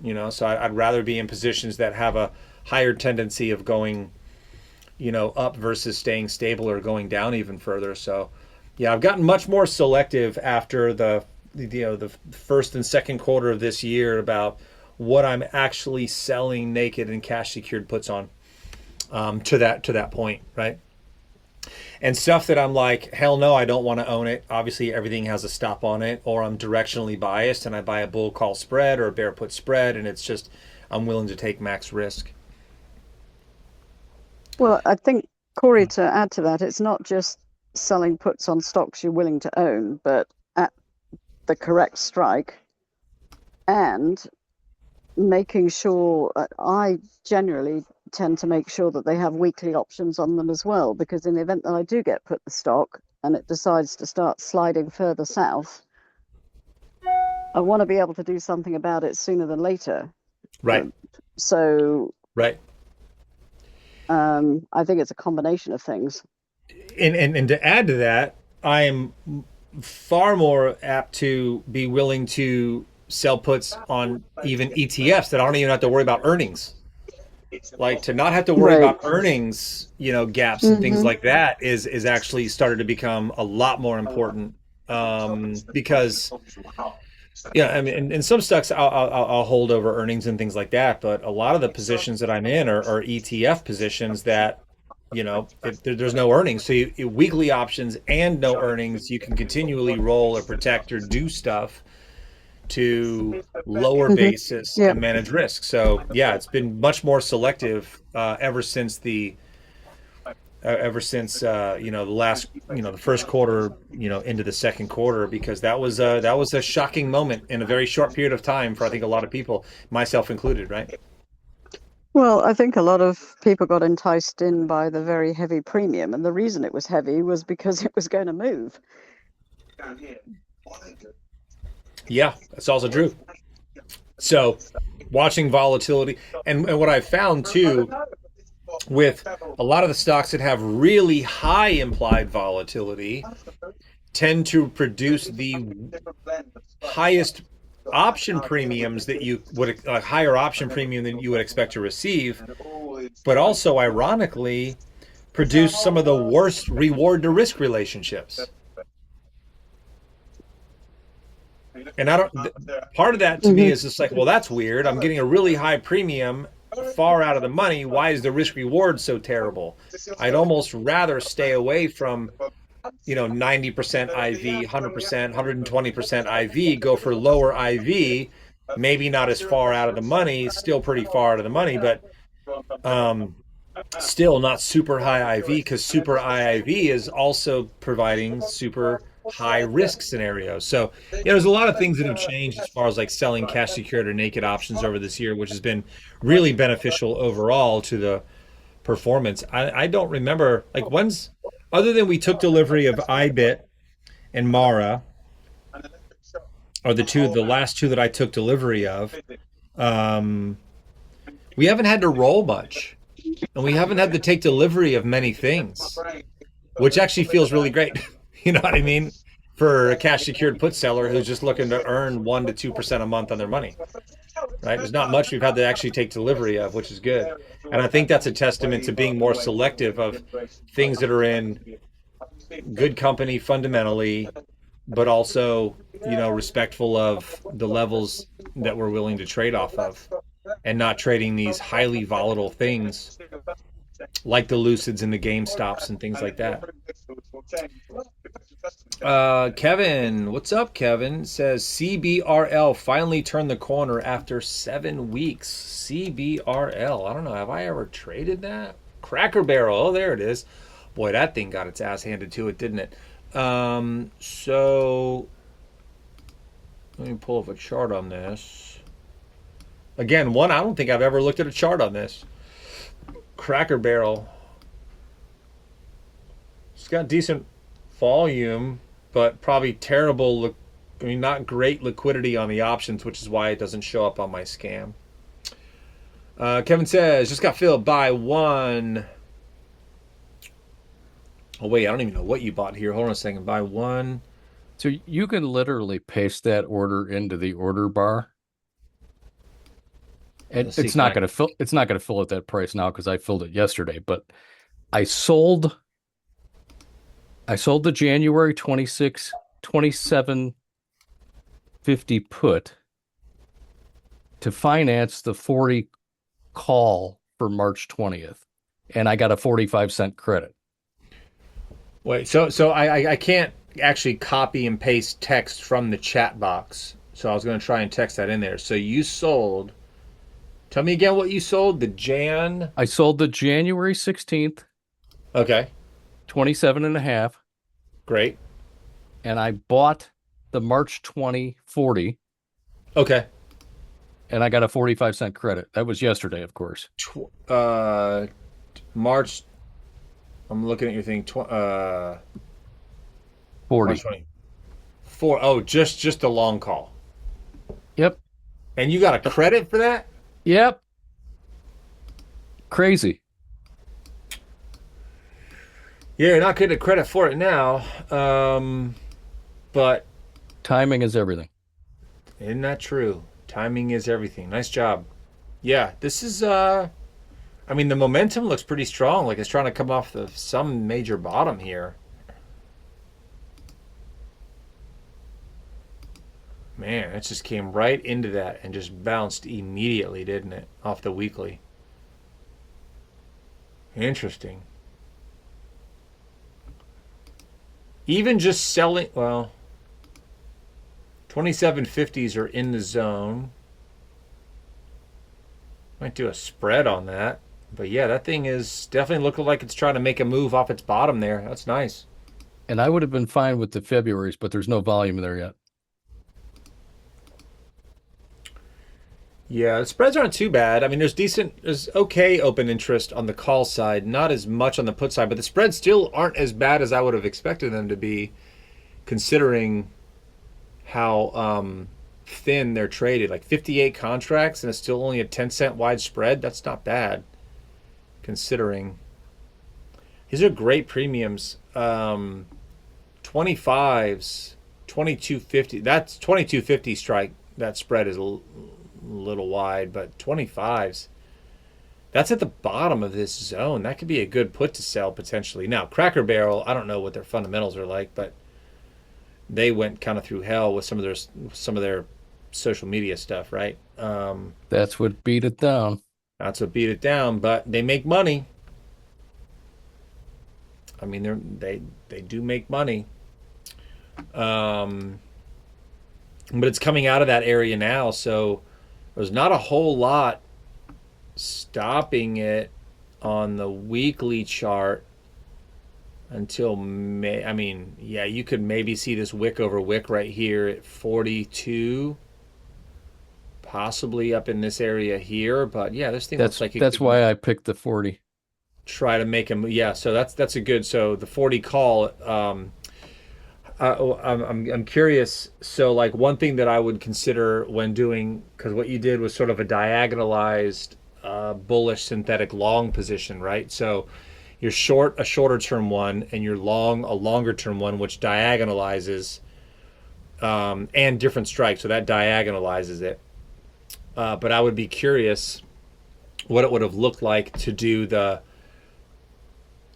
so I'd rather be in positions that have a higher tendency of going, up versus staying stable or going down even further. So yeah, I've gotten much more selective after the first and second quarter of this year about what I'm actually selling naked and cash secured puts on. To that point, right? And stuff that I'm like, hell no, I don't want to own it. Obviously, everything has a stop on it, or I'm directionally biased and I buy a bull call spread or a bear put spread, and it's just I'm willing to take max risk. Well, I think, Corey, to add to that, it's not just selling puts on stocks you're willing to own, but at the correct strike, and making sure, I generally tend to make sure that they have weekly options on them as well, because in the event that I do get put the stock and it decides to start sliding further south, I want to be able to do something about it sooner than later. Right. So right. I think it's a combination of things. And to add to that, I am far more apt to be willing to sell puts on even ETFs that I don't even have to worry about earnings. Like, to not have to worry Right. about earnings, gaps and things like that is actually started to become a lot more important, because I mean, in some stocks I'll hold over earnings and things like that, but a lot of the positions that I'm in are ETF positions that, if there's no earnings, so weekly options and no earnings, you can continually roll or protect or do stuff to lower basis Yeah. and manage risk. So yeah, it's been much more selective the last, the first quarter, into the second quarter, because that was a shocking moment in a very short period of time for, I think, a lot of people, myself included, right? Well, I think a lot of people got enticed in by the very heavy premium, and the reason it was heavy was because it was going to move. Yeah, that's also true. So watching volatility, and what I've found too, with a lot of the stocks that have really high implied volatility, tend to produce the highest option premiums that you would, a higher option premium than you would expect to receive, but also ironically produce some of the worst reward to risk relationships. And I don't, part of that to me is just like, well, that's weird. I'm getting a really high premium far out of the money. Why is the risk reward so terrible? I'd almost rather stay away from, 90% IV, 100%, 120% IV, go for lower IV, maybe not as far out of the money, still pretty far out of the money, but still not super high IV, because super high IV is also providing super high risk scenarios. So, there's a lot of things that have changed as far as like selling cash secured or naked options over this year, which has been really beneficial overall to the performance. I don't remember, like, when's, other than we took delivery of IBIT and Mara, are the last two that I took delivery of. We haven't had to roll much. And we haven't had to take delivery of many things, which actually feels really great. You know what I mean? For a cash secured put seller who's just looking to earn 1 to 2% a month on their money, right? There's not much we've had to actually take delivery of, which is good. And I think that's a testament to being more selective of things that are in good company fundamentally, but also, respectful of the levels that we're willing to trade off of and not trading these highly volatile things like the Lucids and the GameStops and things like that. Kevin, what's up, Kevin? Says CBRL finally turned the corner after 7 weeks. CBRL. I don't know. Have I ever traded that? Cracker Barrel. Oh, there it is. Boy, that thing got its ass handed to it, didn't it? So let me pull up a chart on this. Again, I don't think I've ever looked at a chart on this. Cracker Barrel. It's got decent volume, but probably terrible, not great liquidity on the options, which is why it doesn't show up on my scam. Kevin says, just got filled by one. Oh, wait, I don't even know what you bought here. Hold on a second. Buy one. So you can literally paste that order into the order bar. And it's not going to fill. It's not going to fill at that price now because I filled it yesterday. But I sold the January 26, 2750 put to finance the 40 call for March 20th, and I got a 45-cent credit. Wait, so I can't actually copy and paste text from the chat box. So I was going to try and text that in there. So you sold. Tell me again what you sold. I sold the January 16th. Okay. 27.5. Great. And I bought the March 2040. Okay. And I got a 45-cent credit. That was yesterday, of course. March. I'm looking at your thing. 40. March 24. Oh, just a long call. Yep. And you got a credit for that? Yep. Crazy. Yeah, you're not getting credit for it now. But timing is everything. Isn't that true? Timing is everything. Nice job. Yeah, this is the momentum looks pretty strong. Like it's trying to come off some major bottom here. Man, it just came right into that and just bounced immediately, didn't it? Off the weekly. Interesting. Even just selling, 2750s are in the zone. Might do a spread on that. But yeah, that thing is definitely looking like it's trying to make a move off its bottom there. That's nice. And I would have been fine with the February's, but there's no volume there yet. Yeah, the spreads aren't too bad. I mean, there's okay open interest on the call side, not as much on the put side, but the spreads still aren't as bad as I would have expected them to be, considering how thin they're traded. Like 58 contracts and it's still only a 10-cent wide spread. That's not bad, considering. These are great premiums. 25s, 2250. That's 2250 strike. That spread is a little wide, but 25s, that's at the bottom of this zone. That could be a good put to sell potentially. Now, Cracker Barrel, I don't know what their fundamentals are like, but they went kind of through hell with some of their social media stuff, right? That's what beat it down. That's what beat it down, but they make money. I mean, they do make money. But it's coming out of that area now, so there's not a whole lot stopping it on the weekly chart until May. I mean, yeah, you could maybe see this wick over wick right here at 42, possibly up in this area here. But yeah, this thing looks like that's why I picked the 40. Try to make him. Yeah, so that's a good. So the 40 call. I'm curious. So, like, one thing that I would consider when doing, because what you did was sort of a diagonalized bullish synthetic long position, right? So you're short a shorter term one and you're long a longer term one, which diagonalizes and different strikes. So that diagonalizes it. But I would be curious what it would have looked like to do the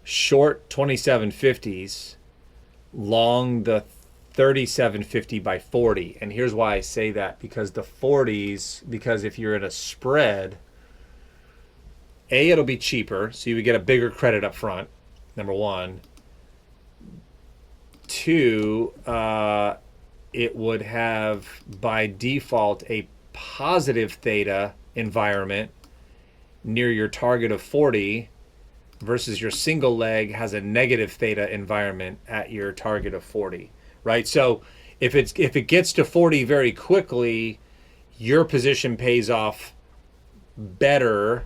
short 2750s, long the 3750 by 40. And here's why I say that, because the 40s, because if you're in a spread, it'll be cheaper, so you would get a bigger credit up front, number one. Two, it would have by default a positive theta environment near your target of 40 versus your single leg has a negative theta environment at your target of 40, right? So if it gets to 40 very quickly, your position pays off better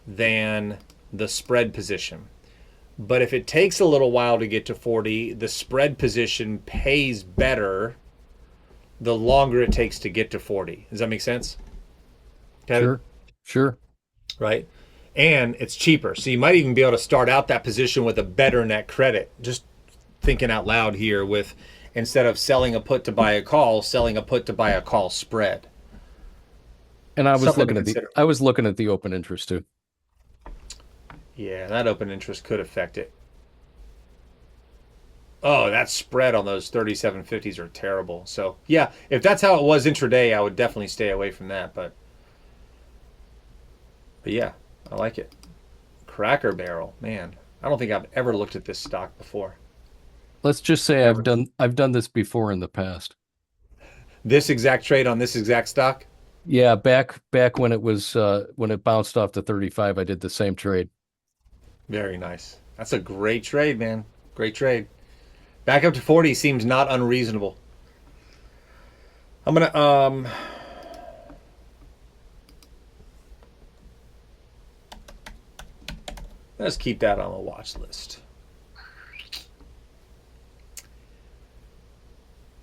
than the spread position. But if it takes a little while to get to 40, the spread position pays better the longer it takes to get to 40. Does that make sense? Kevin? Sure. Right? And it's cheaper. So you might even be able to start out that position with a better net credit. Just thinking out loud here, with instead of selling a put to buy a call, selling a put to buy a call spread. And I was looking at the open interest too. Yeah, that open interest could affect it. Oh, that spread on those 3750s are terrible. So, yeah, if that's how it was intraday, I would definitely stay away from that. But yeah, I like it. Cracker Barrel, man. I don't think I've ever looked at this stock before. Let's just say I've done this before in the past. This exact trade on this exact stock? Yeah, back when it was when it bounced off to 35, I did the same trade. Very nice. That's a great trade, man. Great trade. Back up to 40 seems not unreasonable. I'm gonna let's keep that on the watch list.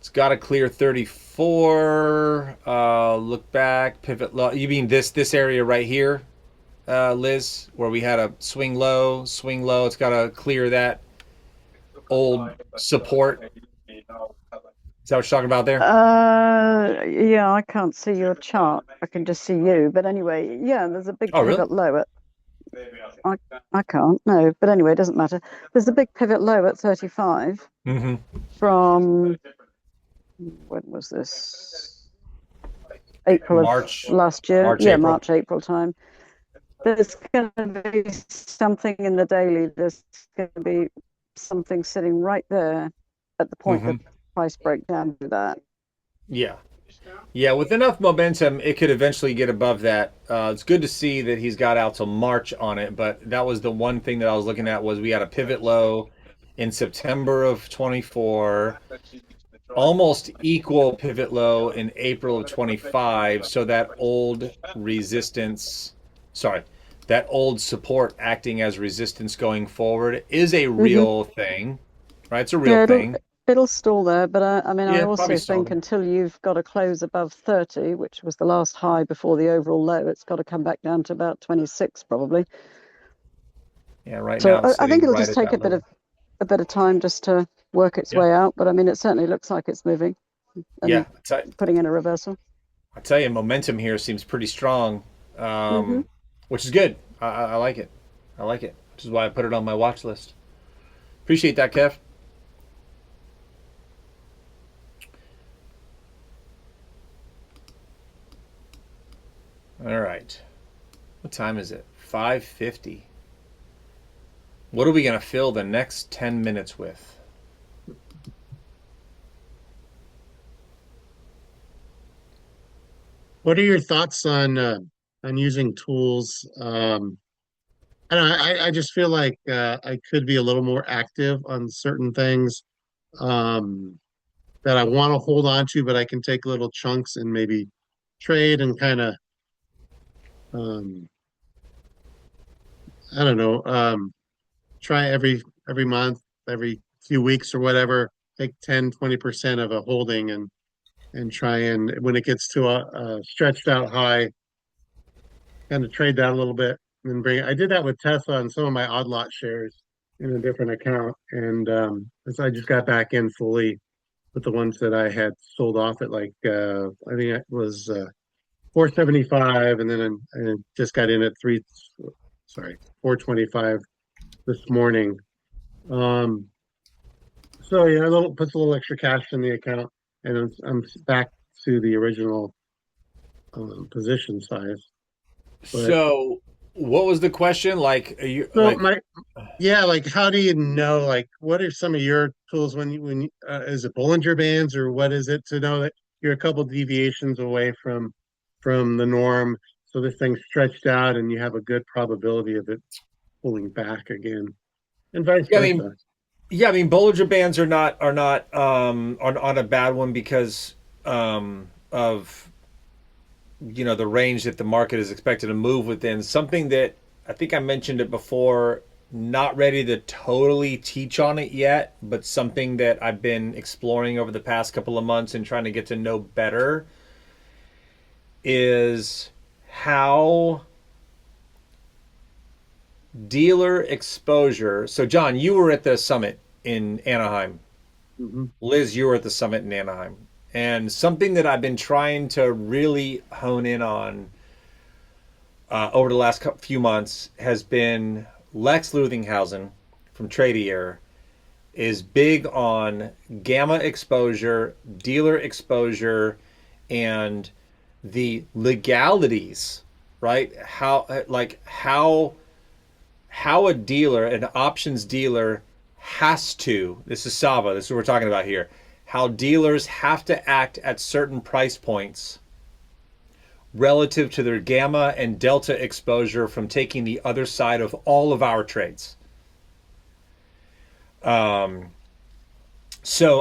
It's got to clear 34. Look back, pivot low. You mean this area right here, Liz, where we had a swing low. It's got to clear that old support. Is that what you're talking about there? Yeah, I can't see your chart. I can just see you. But anyway, yeah, there's a big pivot low at. I can't, no. But anyway, it doesn't matter. There's a big pivot low at 35 from, when was this? April March, of last year. March, yeah, April. March, April time. There's going to be something in the daily. There's going to be something sitting right there at the point that price breakdown to that. Yeah, with enough momentum, it could eventually get above that. It's good to see that he's got out till March on it, but that was the one thing that I was looking at, was we had a pivot low in September of 24, almost equal pivot low in April of 25, so that old that old support acting as resistance going forward is a real thing, right? It's a real thing. It'll stall there, but I also think stall. until you've got a close above 30, which was the last high before the overall low, it's got to come back down to about 26 probably. Yeah, right so now. I think it'll just take a bit of time just to work its way out, but I mean, it certainly looks like it's moving. And putting in a reversal. I tell you, momentum here seems pretty strong, which is good. I like it. Which is why I put it on my watch list. Appreciate that, Kev. All right. What time is it? 5:50. What are we going to fill the next 10 minutes with? What are your thoughts on using tools? I just feel like I could be a little more active on certain things that I want to hold on to, but I can take little chunks and maybe trade and kind of I don't know, try every month, every few weeks or whatever, take 10-20% of a holding and try, and when it gets to a stretched out high, kind of trade that a little bit and then bring it. I did that with Tesla and some of my odd lot shares in a different account. And so I just got back in fully with the ones that I had sold off at like I think it was 475, and then I just got in at 425 this morning. Um, so yeah, puts a little extra cash in the account, and I'm back to the original position size. But So, what was the question? Like, are you so like? my yeah, like how do you know? Like, what are some of your tools is it Bollinger Bands or what is it to know that you're a couple deviations away from the norm, so this thing's stretched out and you have a good probability of it pulling back again, and vice Yeah, I mean, versa. yeah, I mean, Bollinger Bands are on a bad one because of the range that the market is expected to move within. Something that I think I mentioned it before, not ready to totally teach on it yet, but something that I've been exploring over the past couple of months and trying to get to know better is how dealer exposure. So, John, you were at the summit in Anaheim. Hmm. Liz, you were at the summit in Anaheim. And something that I've been trying to really hone in on over the last few months has been Lex Luthinghausen from TradeSarmy is big on gamma exposure, dealer exposure, and the legalities, right? How a dealer, an options dealer, has to. This is Sava. This is what we're talking about here. How dealers have to act at certain price points relative to their gamma and delta exposure from taking the other side of all of our trades. So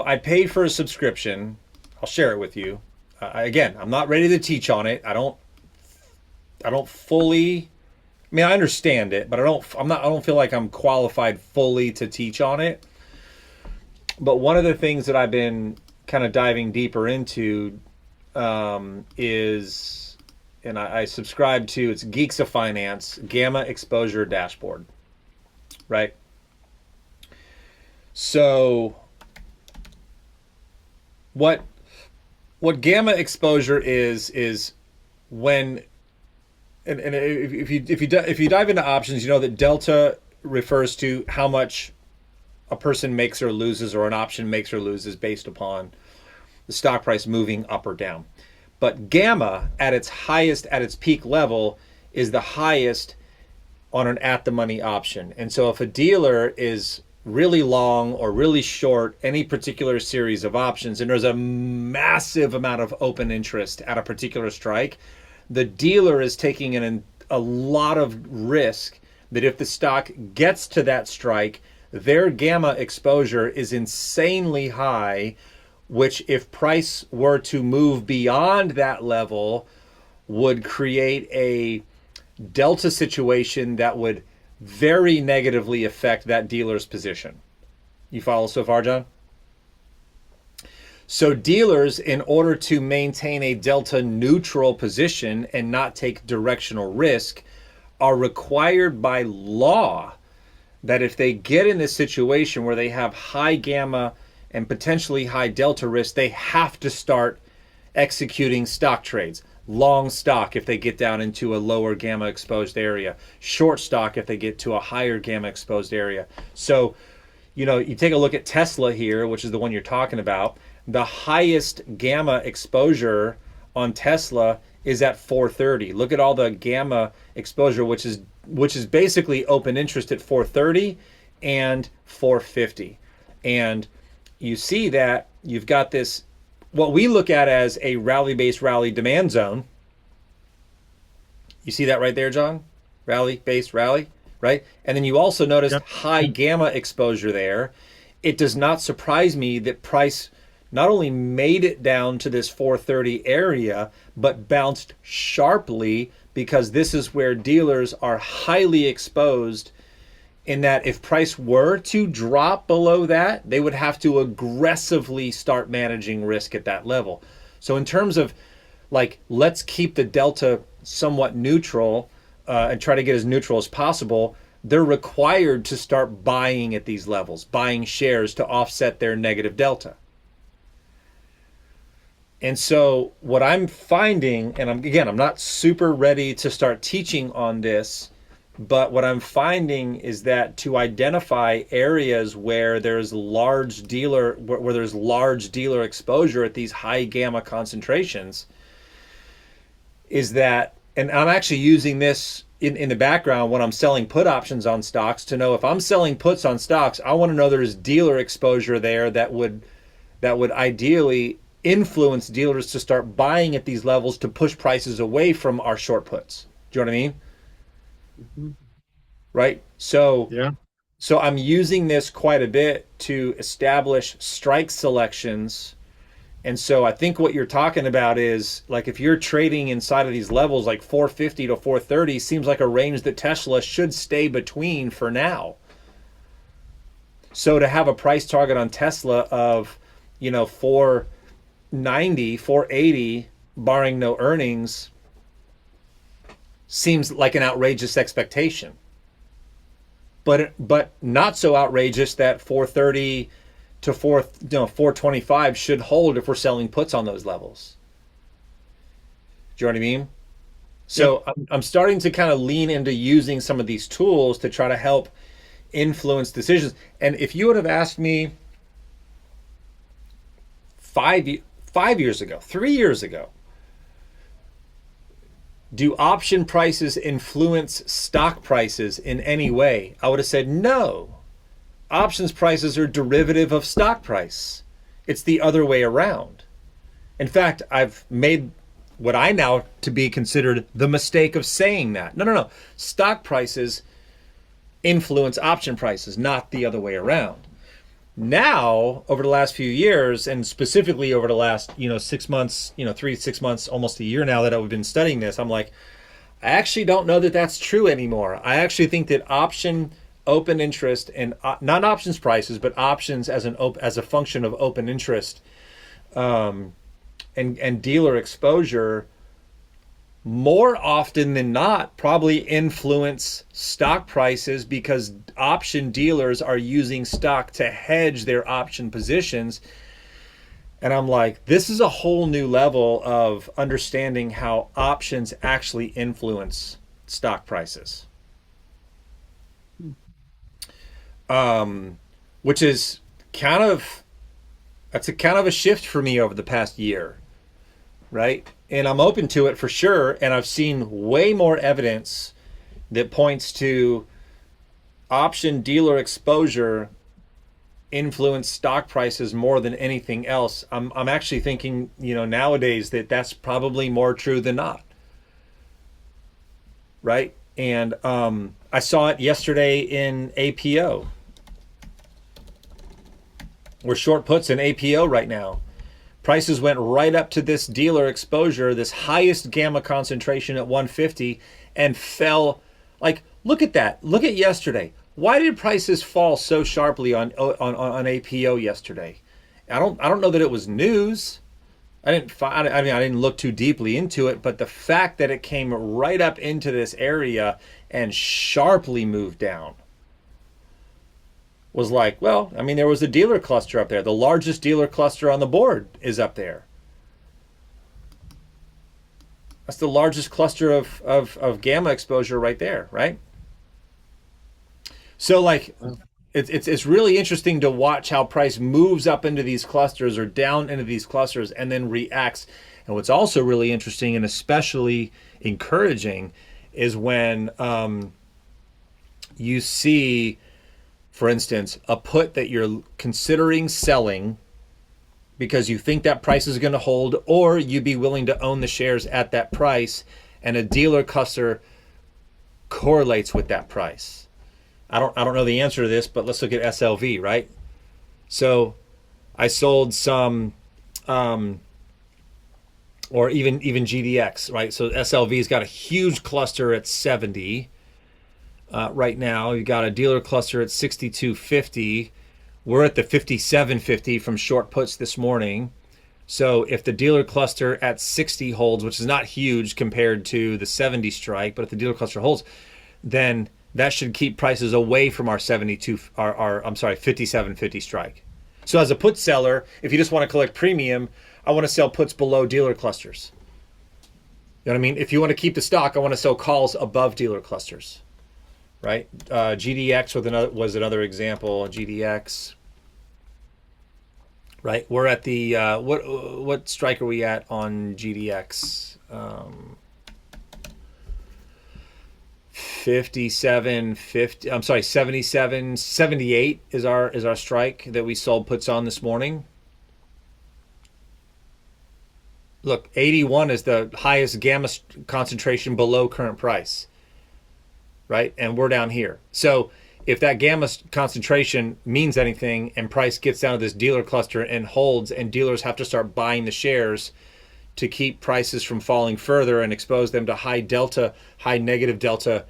I paid for a subscription. I'll share it with you. Again, I'm not ready to teach on it. I don't fully. I mean, I understand it, but I don't feel like I'm qualified fully to teach on it. But one of the things that I've been kind of diving deeper into is, and I subscribe to, it's Geeks of Finance Gamma Exposure Dashboard, right? So what gamma exposure is when, and if you dive into options, you know that delta refers to how much a person makes or loses, or an option makes or loses based upon the stock price moving up or down. But gamma at its highest, at its peak level, is the highest on an at the money option. And so if a dealer is really long or really short any particular series of options, and there's a massive amount of open interest at a particular strike, the dealer is taking a lot of risk that if the stock gets to that strike, their gamma exposure is insanely high, which if price were to move beyond that level would create a delta situation that would very negatively affect that dealer's position. You follow so far, John? So dealers, in order to maintain a delta neutral position and not take directional risk, are required by law that if they get in this situation where they have high gamma and potentially high delta risk, they have to start executing stock trades. Long stock if they get down into a lower gamma exposed area. Short stock if they get to a higher gamma exposed area. So, you take a look at Tesla here, which is the one you're talking about. The highest gamma exposure on Tesla is at 430. Look at all the gamma exposure, which is basically open interest at 430 and 450. And you see that you've got this, what we look at as a rally-based rally demand zone. You see that right there, John? Rally-based rally, right? And then you also notice high gamma exposure there. It does not surprise me that price not only made it down to this 430 area, but bounced sharply, because this is where dealers are highly exposed, in that if price were to drop below that, they would have to aggressively start managing risk at that level. So in terms of let's keep the delta somewhat neutral, and try to get as neutral as possible, they're required to start buying at these levels, buying shares to offset their negative delta. And so what I'm finding, and I'm not super ready to start teaching on this, but what I'm finding is that to identify areas where there's large dealer exposure at these high gamma concentrations, is that, and I'm actually using this in the background when I'm selling put options on stocks to know if I'm selling puts on stocks, I want to know there's dealer exposure there that would ideally influence dealers to start buying at these levels to push prices away from our short puts. Do you know what I mean? Mm-hmm. Right? So Yeah. So I'm using this quite a bit to establish strike selections. And so I think what you're talking about is, like, if you're trading inside of these levels, like 450 to 430 seems like a range that Tesla should stay between for now. So to have a price target on Tesla of, 490, 480, barring no earnings, seems like an outrageous expectation. But not so outrageous that 430 to 425 should hold if we're selling puts on those levels. Do you know what I mean? So yep. I'm starting to kind of lean into using some of these tools to try to help influence decisions. And if you would have asked me 5 years ago, 3 years ago, do option prices influence stock prices in any way? I would have said no. Options prices are derivative of stock price. It's the other way around. In fact, I've made what I now to be considered the mistake of saying that. No. Stock prices influence option prices, not the other way around. Now, over the last few years, and specifically over the last 6 months, 3 to 6 months, almost a year now that I've been studying this, I'm like, I actually don't know that that's true anymore. I actually think that option open interest, and not options prices, but options as a function of open interest, and dealer exposure, more often than not probably influence stock prices, because option dealers are using stock to hedge their option positions. And I'm like, this is a whole new level of understanding how options actually influence stock prices. Which is kind of a shift for me over the past year, right? And I'm open to it for sure. And I've seen way more evidence that points to option dealer exposure influence stock prices more than anything else. I'm actually thinking, nowadays that that's probably more true than not, right? And I saw it yesterday in APO. We're short puts in APO right now. Prices went right up to this dealer exposure, this highest gamma concentration at 150, and fell. Like, look at that. Look at yesterday. Why did prices fall so sharply on APO yesterday? I don't know that it was news. I didn't look too deeply into it, but the fact that it came right up into this area and sharply moved down was like, well, there was a dealer cluster up there. The largest dealer cluster on the board is up there. That's the largest cluster of gamma exposure right there, right? So, like, it's really interesting to watch how price moves up into these clusters or down into these clusters and then reacts. And what's also really interesting and especially encouraging is when you see, for instance, a put that you're considering selling because you think that price is going to hold, or you'd be willing to own the shares at that price, and a dealer cluster correlates with that price. I don't know the answer to this, but let's look at SLV, right? So I sold some, or even GDX, right? So SLV's got a huge cluster at 70. Right now, you've got a dealer cluster at 62.50. We're at the 57.50 from short puts this morning. So if the dealer cluster at 60 holds, which is not huge compared to the 70 strike, but if the dealer cluster holds, then that should keep prices away from our 57.50 strike. So as a put seller, if you just want to collect premium, I want to sell puts below dealer clusters. You know what I mean? If you want to keep the stock, I want to sell calls above dealer clusters, right? GDX was another example. GDX, right? We're at the what strike are we at on GDX? 57.50. I'm sorry, 77.78 is our strike that we sold puts on this morning. Look, 81 is the highest gamma concentration below current price, right? And we're down here. So if that gamma concentration means anything and price gets down to this dealer cluster and holds, and dealers have to start buying the shares to keep prices from falling further and expose them to high negative delta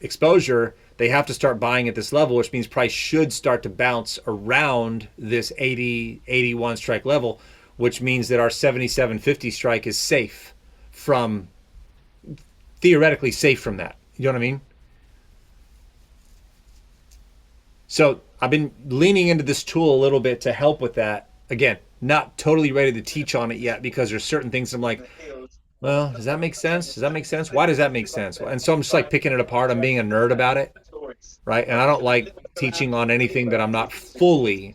exposure, they have to start buying at this level, which means price should start to bounce around this 81 strike level, which means that our 77.50 strike is safe from, theoretically safe from that. You know what I mean? So I've been leaning into this tool a little bit to help with that. Again, not totally ready to teach on it yet because there's certain things I'm like, well, does that make sense? Does that make sense? Why does that make sense? And so I'm just like picking it apart. I'm being a nerd about it, right? And I don't like teaching on anything that I'm not fully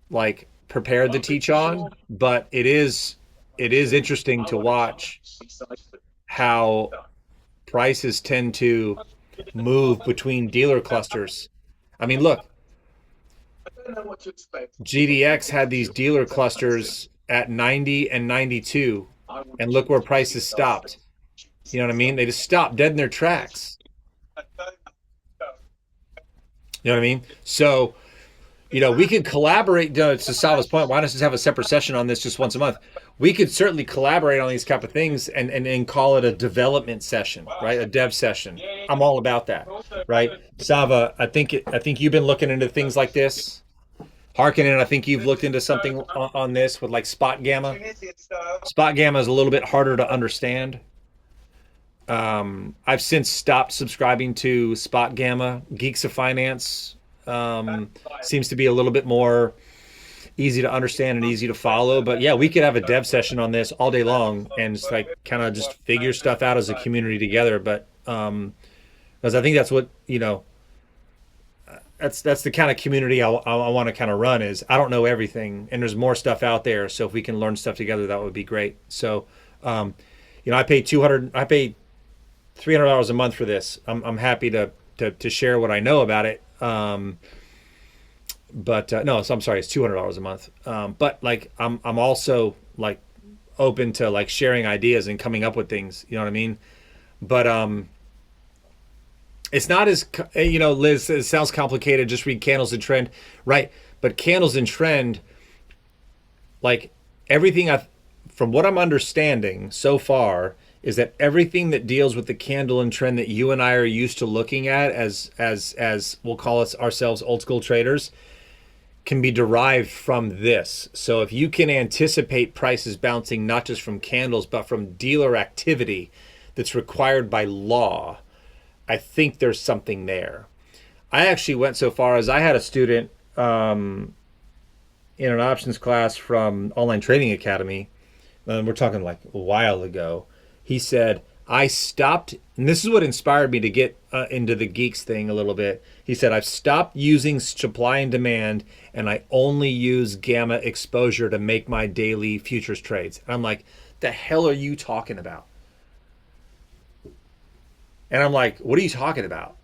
like prepared to teach on, but it is interesting to watch how prices tend to move between dealer clusters. I mean, look, GDX had these dealer clusters at 90 and 92, and look where prices stopped. You know what I mean? They just stopped dead in their tracks. You know what I mean? So, you know, we could collaborate to Salva's point. Why not just have a separate session on this just once a month? We could certainly collaborate on these type of things and call it a development session, right? A dev session. I'm all about that, right? Sava, I think you've been looking into things like this. Harkonnen, I think you've looked into something on this with like spot gamma. Spot gamma is a little bit harder to understand. I've since stopped subscribing to spot gamma. Geeks of Finance seems to be a little bit more easy to understand and easy to follow. But yeah, we could have a dev session on this all day long and just like kind of just figure stuff out as a community together. But because I think that's what, you know, that's the kind of community I want to kind of run. Is I don't know everything and there's more stuff out there. So if we can learn stuff together, that would be great. So, you know, I pay $300 a month for this. I'm happy to share what I know about it. But no, so I'm sorry, it's $200 a month. But like, I'm also like open to like sharing ideas and coming up with things, you know what I mean? But, it's not as, you know, Liz, it sounds complicated. Just read candles and trend, right? But candles and trend, like everything from what I'm understanding so far, is that everything that deals with the candle and trend that you and I are used to looking at as we'll call ourselves old school traders, can be derived from this. So if you can anticipate prices bouncing not just from candles but from dealer activity that's required by law, I think there's something there. I actually went so far as I had a student in an options class from Online Trading Academy, and we're talking like a while ago. He said, I stopped, and this is what inspired me to get into the geeks thing a little bit. He said, I've stopped using supply and demand, and I only use gamma exposure to make my daily futures trades. And I'm like, the hell are you talking about? And I'm like, what are you talking about?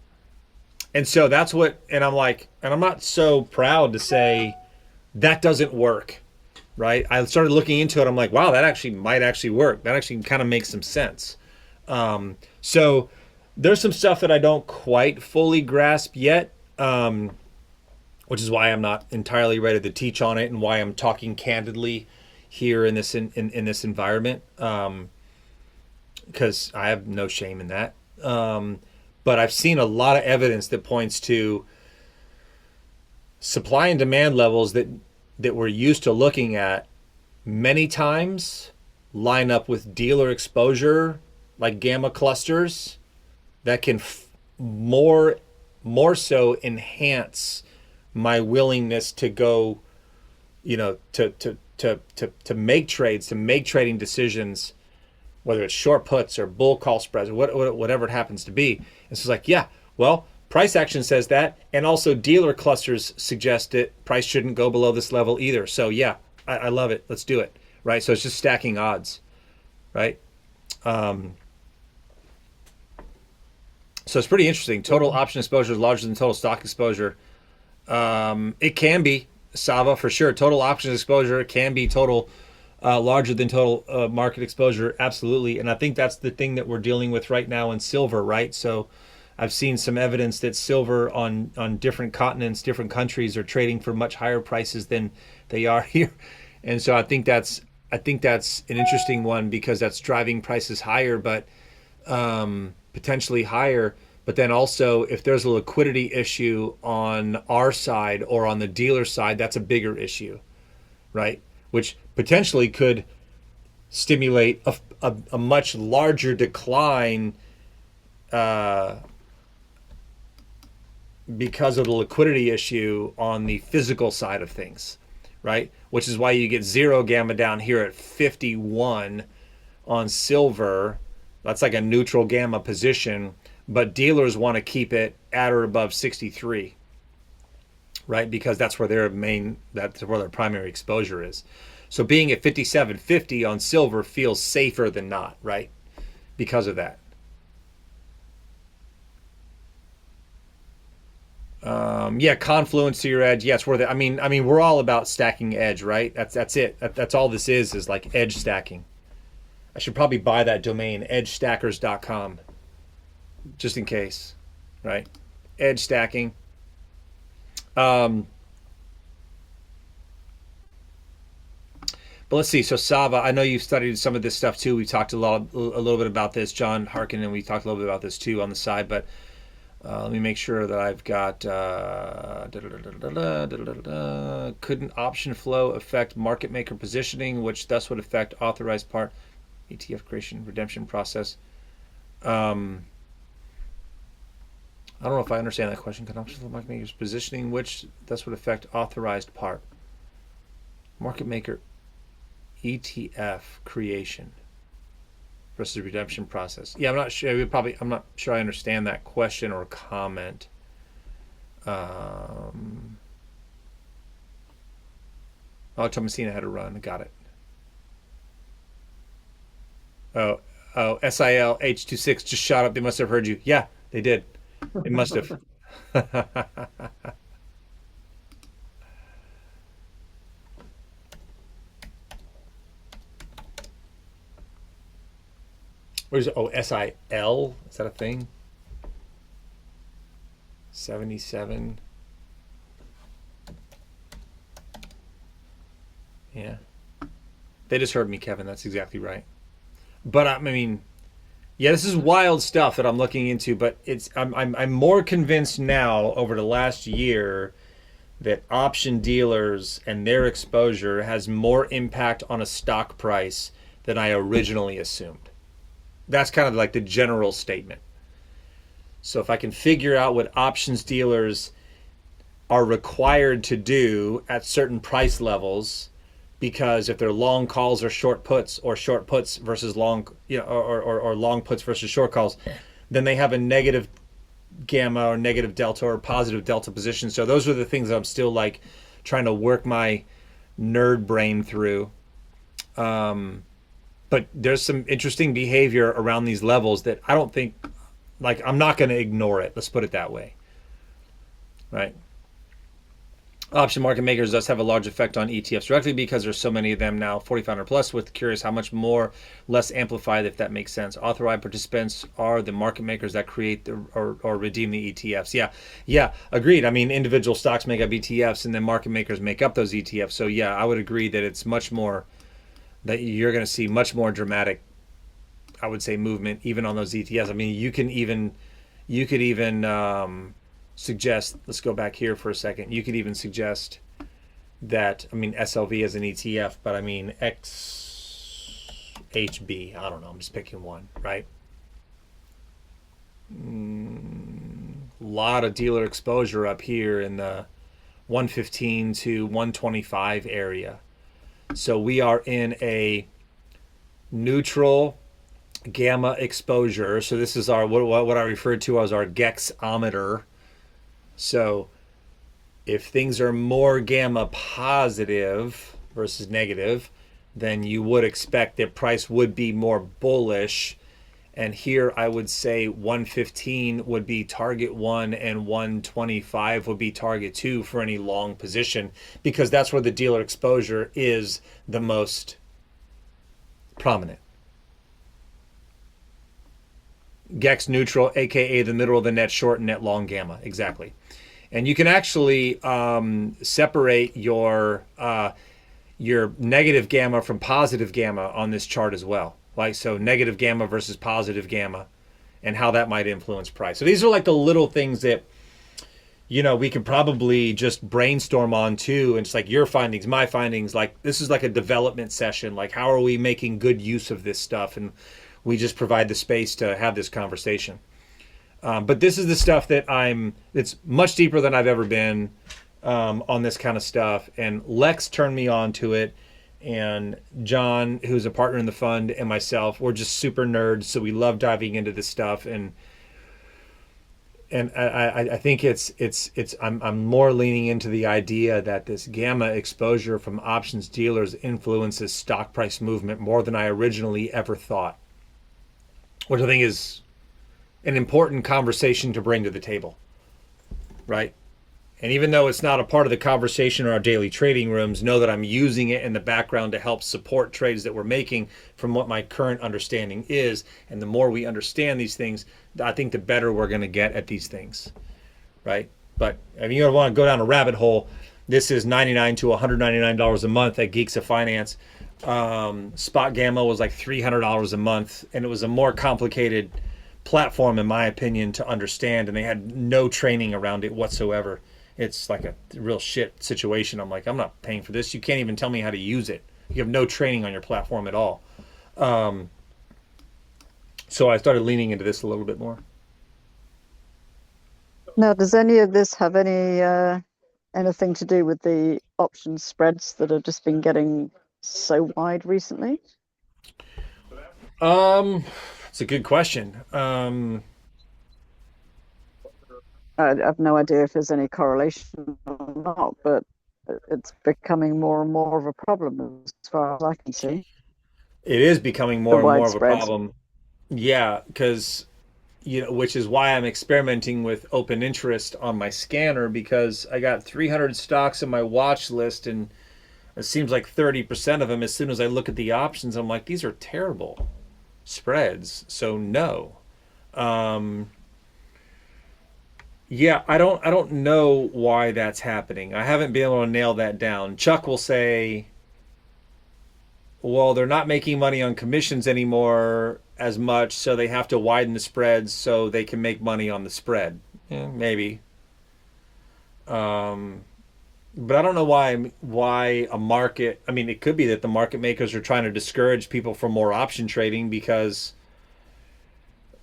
And so that's what, and I'm like, and I'm not so proud to say that doesn't work, right? I started looking into it. I'm like, wow, that actually might actually work. That actually kind of makes some sense. So there's some stuff that I don't quite fully grasp yet, which is why I'm not entirely ready to teach on it and why I'm talking candidly here in this in this environment, because I have no shame in that. But I've seen a lot of evidence that points to supply and demand levels that we're used to looking at many times line up with dealer exposure, like gamma clusters, that can more so enhance my willingness to go, to make trades, to make trading decisions, whether it's short puts or bull call spreads or whatever it happens to be. And so it's like, yeah, well, price action says that, and also dealer clusters suggest that price shouldn't go below this level either. So yeah, I love it. Let's do it, right? So it's just stacking odds, right? So it's pretty interesting. Total option exposure is larger than total stock exposure. It can be, Sava, for sure. Total options exposure can be total larger than total market exposure, absolutely. And I think that's the thing that we're dealing with right now in silver, right? So I've seen some evidence that silver on different continents, different countries are trading for much higher prices than they are here. And so I think that's an interesting one, because that's driving prices higher, but potentially higher. But then also, if there's a liquidity issue on our side or on the dealer side, that's a bigger issue, right? Which potentially could stimulate a much larger decline because of the liquidity issue on the physical side of things, right? Which is why you get zero gamma down here at 51 on silver. That's like a neutral gamma position, but dealers want to keep it at or above 63, right? Because that's where their primary exposure is. So being at 57.50 on silver feels safer than not, right? Because of that. Yeah, confluence to your edge. Yes, I mean, we're all about stacking edge, right? That's it. That's all this is like edge stacking. I should probably buy that domain, edgestackers.com, just in case, right? Edge stacking. But let's see. So Sava, I know you've studied some of this stuff too. We talked a little bit about this, John Harkin, and we talked a little bit about this too on the side. But let me make sure that I've got. Couldn't option flow affect market maker positioning, which thus would affect authorized part ETF creation redemption process? I don't know if I understand that question. Can option flow market makers positioning, which thus would affect authorized part market maker ETF creation versus redemption process? Yeah, I'm not sure. I'm not sure I understand that question or comment. Oh, Thomasina had a run. Got it. Oh, SIL H26 just shot up. They must have heard you. Yeah, they did. They must have. Where's SIL? Is that a thing? 77. Yeah. They just heard me, Kevin. That's exactly right. But I mean, yeah, this is wild stuff that I'm looking into. But I'm more convinced now over the last year that option dealers and their exposure has more impact on a stock price than I originally assumed. That's kind of like the general statement. So if I can figure out what options dealers are required to do at certain price levels, because if they're long calls or short puts, or short puts versus long, or long puts versus short calls, then they have a negative gamma or negative delta or positive delta position. So those are the things that I'm still like trying to work my nerd brain through. But there's some interesting behavior around these levels that I don't think, like, I'm not going to ignore it. Let's put it that way. Right. Option market makers does have a large effect on ETFs directly because there's so many of them now, 4,500 plus, with curious how much more, less amplified, if that makes sense. Authorized participants are the market makers that create or redeem the ETFs. Yeah, agreed. I mean, individual stocks make up ETFs and then market makers make up those ETFs. So yeah, I would agree that it's much more, that you're going to see much more dramatic, I would say, movement even on those ETFs. I mean, you could even suggest, let's go back here for a second. You could even suggest that, I mean, SLV as an ETF, but I mean XHB. I don't know. I'm just picking one, right? A lot of dealer exposure up here in the 115 to 125 area. So we are in a neutral gamma exposure. So this is our what I referred to as our Gexometer. So if things are more gamma positive versus negative, then you would expect that price would be more bullish. And here I would say 115 would be target 1 and 125 would be target 2 for any long position, because that's where the dealer exposure is the most prominent. Gex neutral, aka the middle of the net short and net long gamma, exactly. And you can actually separate your negative gamma from positive gamma on this chart as well. Like, so negative gamma versus positive gamma and how that might influence price. So these are like the little things that, you know, we can probably just brainstorm on too. And it's like your findings, my findings, like this is like a development session. Like, how are we making good use of this stuff? And we just provide the space to have this conversation. But this is the stuff that it's much deeper than I've ever been on this kind of stuff. And Lex turned me on to it. And John, who's a partner in the fund, and myself, we're just super nerds. So we love diving into this stuff. And I think I'm more leaning into the idea that this gamma exposure from options dealers influences stock price movement more than I originally ever thought, which I think is an important conversation to bring to the table, right? And even though it's not a part of the conversation in our daily trading rooms, know that I'm using it in the background to help support trades that we're making from what my current understanding is. And the more we understand these things, I think the better we're going to get at these things, right? But if you want to go down a rabbit hole, this is $99 to $199 a month at Geeks of Finance. Spot Gamma was like $300 a month, and it was a more complicated platform, in my opinion, to understand, and they had no training around it whatsoever. It's like a real shit situation. I'm like, I'm not paying for this. You can't even tell me how to use it. You have no training on your platform at all. So I started leaning into this a little bit more. Now, does any of this have anything to do with the option spreads that have just been getting so wide recently? It's a good question. I have no idea if there's any correlation or not, but it's becoming more and more of a problem as far as I can see. It is becoming more and more of a spreads. problem. Yeah, because, you know, which is why I'm experimenting with open interest on my scanner, because I got 300 stocks in my watch list, and it seems like 30% of them, as soon as I look at the options, I'm like, these are terrible spreads. So no. Yeah, I don't know why that's happening. I haven't been able to nail that down. Chuck will say, well, they're not making money on commissions anymore as much, so they have to widen the spreads so they can make money on the spread. Yeah, maybe. But I don't know why a market, I mean, it could be that the market makers are trying to discourage people from more option trading because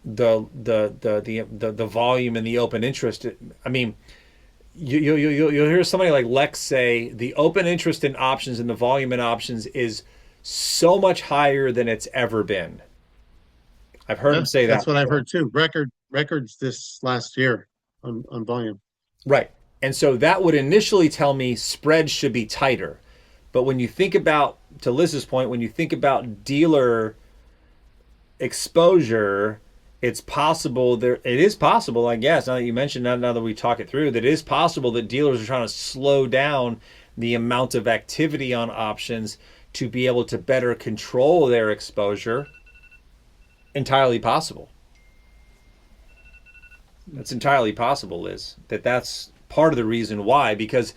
the volume and the open interest. I mean, you'll hear somebody like Lex say the open interest in options and the volume in options is so much higher than it's ever been. I've heard him say that. That's what I've heard too. Records this last year on volume. Right. And so that would initially tell me spreads should be tighter. But when you think about, to Liz's point, when you think about dealer exposure, it is possible, I guess, now that you mentioned that, now that we talk it through, that it is possible that dealers are trying to slow down the amount of activity on options to be able to better control their exposure. Entirely possible. That's entirely possible, Liz. That's part of the reason why, because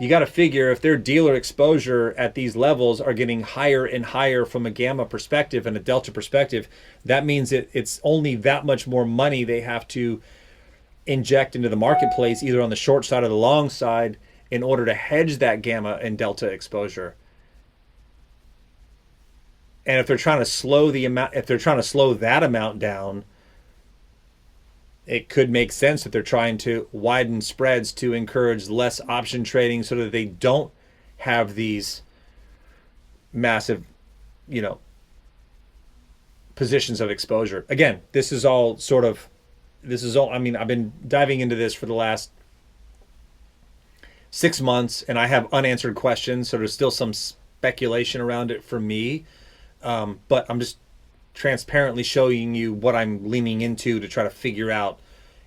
you got to figure if their dealer exposure at these levels are getting higher and higher from a gamma perspective and a delta perspective, that means it's only that much more money they have to inject into the marketplace, either on the short side or the long side, in order to hedge that gamma and delta exposure. And if they're trying to slow that amount down, it could make sense that they're trying to widen spreads to encourage less option trading so that they don't have these massive, positions of exposure. Again, I mean, I've been diving into this for the last 6 months and I have unanswered questions. So there's still some speculation around it for me. But I'm just transparently showing you what I'm leaning into to try to figure out,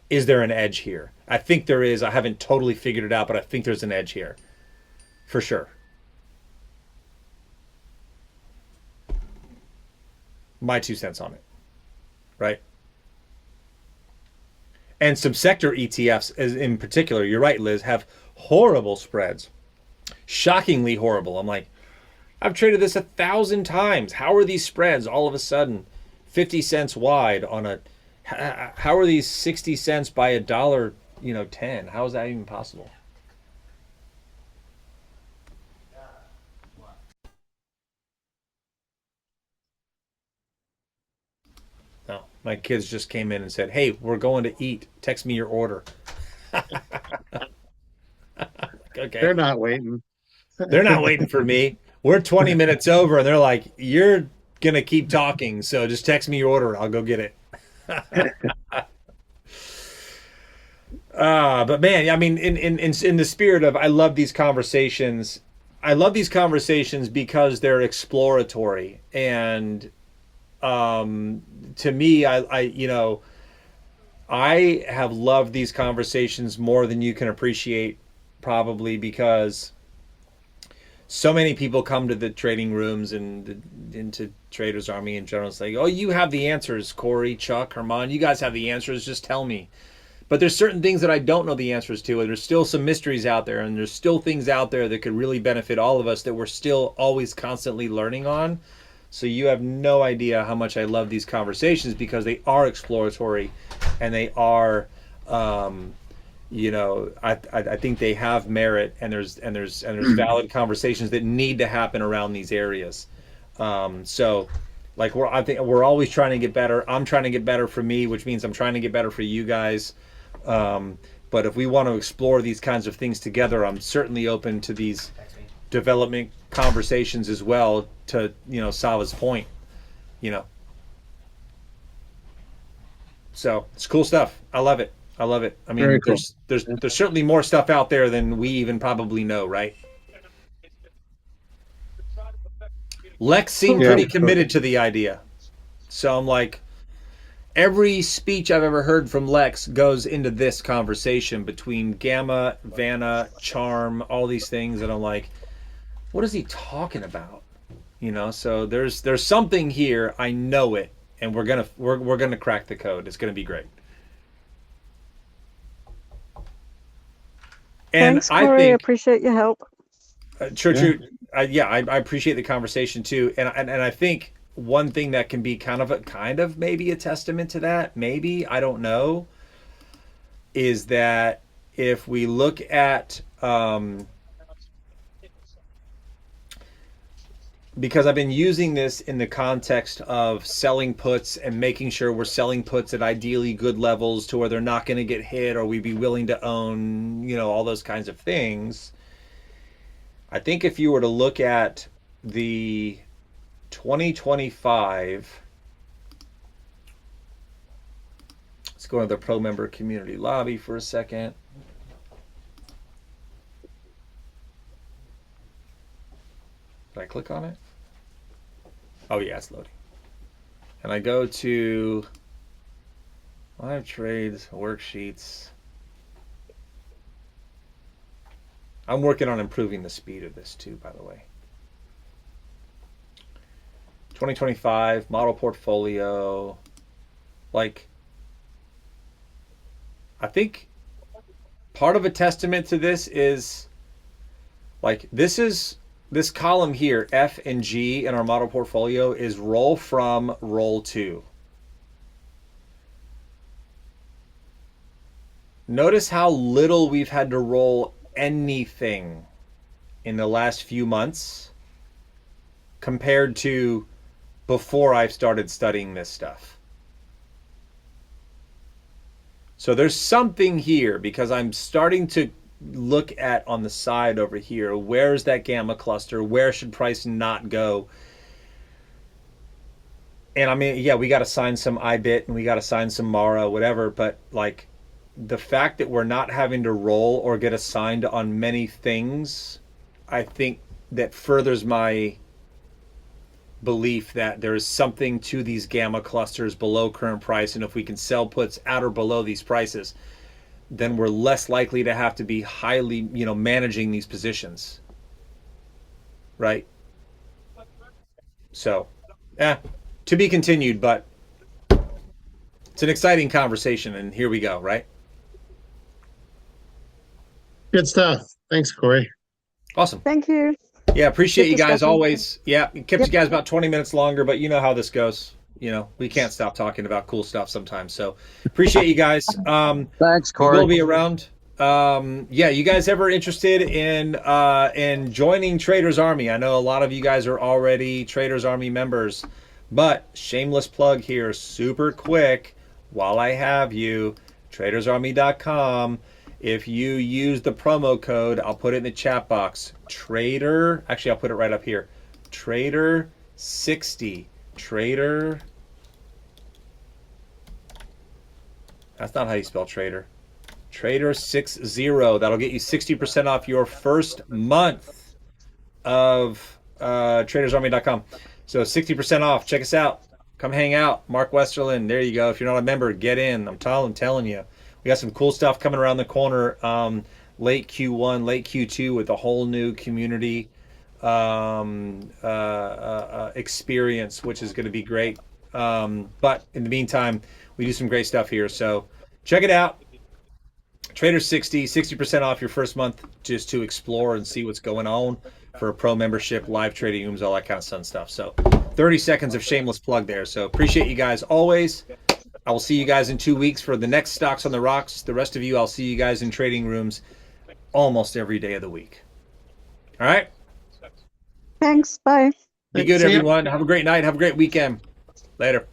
is there an edge here? I think there is. I haven't totally figured it out, but I think there's an edge here for sure. My 2 cents on it, right? And subsector ETFs, in particular, you're right, Liz, have horrible spreads, shockingly horrible. I'm like, I've traded this 1,000 times. How are these spreads all of a sudden 50 cents wide on a? How are these 60 cents by $1.10? How is that even possible? No, my kids just came in and said, "Hey, we're going to eat. Text me your order." Okay. They're not waiting. They're not waiting for me. We're 20 minutes over and they're like, "You're going to keep talking, so just text me your order. I'll go get it." But man, I mean, in the spirit of, I love these conversations. I love these conversations because they're exploratory. And to me, I have loved these conversations more than you can appreciate, probably because so many people come to the trading rooms and into Traders Army in general. It's like, oh, you have the answers, Corey, Chuck, Herman. You guys have the answers. Just tell me. But there's certain things that I don't know the answers to, and there's still some mysteries out there, and there's still things out there that could really benefit all of us that we're still always constantly learning on. So you have no idea how much I love these conversations because they are exploratory, and they are, I think they have merit, and there's valid conversations that need to happen around these areas. So, like, I think we're always trying to get better. I'm trying to get better for me, which means I'm trying to get better for you guys. But if we want to explore these kinds of things together, I'm certainly open to these development conversations as well to, Sava's point, So it's cool stuff. I love it. I mean, Very cool. there's certainly more stuff out there than we even probably know, right? Lex seemed pretty committed to the idea. So I'm like, every speech I've ever heard from Lex goes into this conversation between Gamma, Vanna, Charm, all these things, and I'm like, what is he talking about? So there's something here. I know it, and we're gonna crack the code. It's gonna be great. And Thanks, Corey. I appreciate your help. True. I appreciate the conversation too, and I think one thing that can be kind of maybe a testament to that, maybe, I don't know, is that if we look at because I've been using this in the context of selling puts and making sure we're selling puts at ideally good levels to where they're not going to get hit, or we'd be willing to own, all those kinds of things. I think if you were to look at the 2025, let's go to the pro member community lobby for a second. Did I click on it? Oh yeah, it's loading. And I go to live trades, worksheets. I'm working on improving the speed of this too, by the way. 2025 model portfolio. Like, I think part of a testament to this is, like, this column here, F and G in our model portfolio, is roll from, roll to. Notice how little we've had to roll anything in the last few months compared to before I started studying this stuff. So there's something here because I'm starting to look at on the side over here, where's that gamma cluster? Where should price not go? And I mean, yeah, we got to sign some IBIT and we got to sign some MARA, whatever. But like the fact that we're not having to roll or get assigned on many things, I think that furthers my belief that there is something to these gamma clusters below current price. And if we can sell puts at or below these prices, then we're less likely to have to be highly, managing these positions. Right? So, to be continued, but it's an exciting conversation, and here we go, right? Good stuff. Thanks, Corey. Awesome. Thank you. Yeah, appreciate Good you guys discussion. always. Yeah, it kept you guys about 20 minutes longer, but you know how this goes. We can't stop talking about cool stuff sometimes. So appreciate you guys. Thanks, We Corey. will be around. You guys ever interested in joining Traders Army? I know a lot of you guys are already Traders Army members, but shameless plug here, super quick, while I have you, TradersArmy.com. If you use the promo code, I'll put it in the chat box. I'll put it right up here. Trader 60. Trader. That's not how you spell trader. Trader 60. That'll get you 60% off your first month of TradersArmy.com. So 60% off. Check us out. Come hang out. Mark Westerland. There you go. If you're not a member, get in. I'm telling you. We got some cool stuff coming around the corner. Late Q1, late Q2 with a whole new community experience, which is going to be great. But in the meantime, we do some great stuff here. So check it out. Trader 60% off your first month just to explore and see what's going on for a pro membership, live trading rooms, all that kind of fun stuff. So 30 seconds of shameless plug there. So appreciate you guys always. I will see you guys in 2 weeks for the next Stocks on the Rocks. The rest of you, I'll see you guys in trading rooms almost every day of the week. All right? Thanks. Bye. Be good, See ya. everyone. Have a great night. Have a great weekend. Later.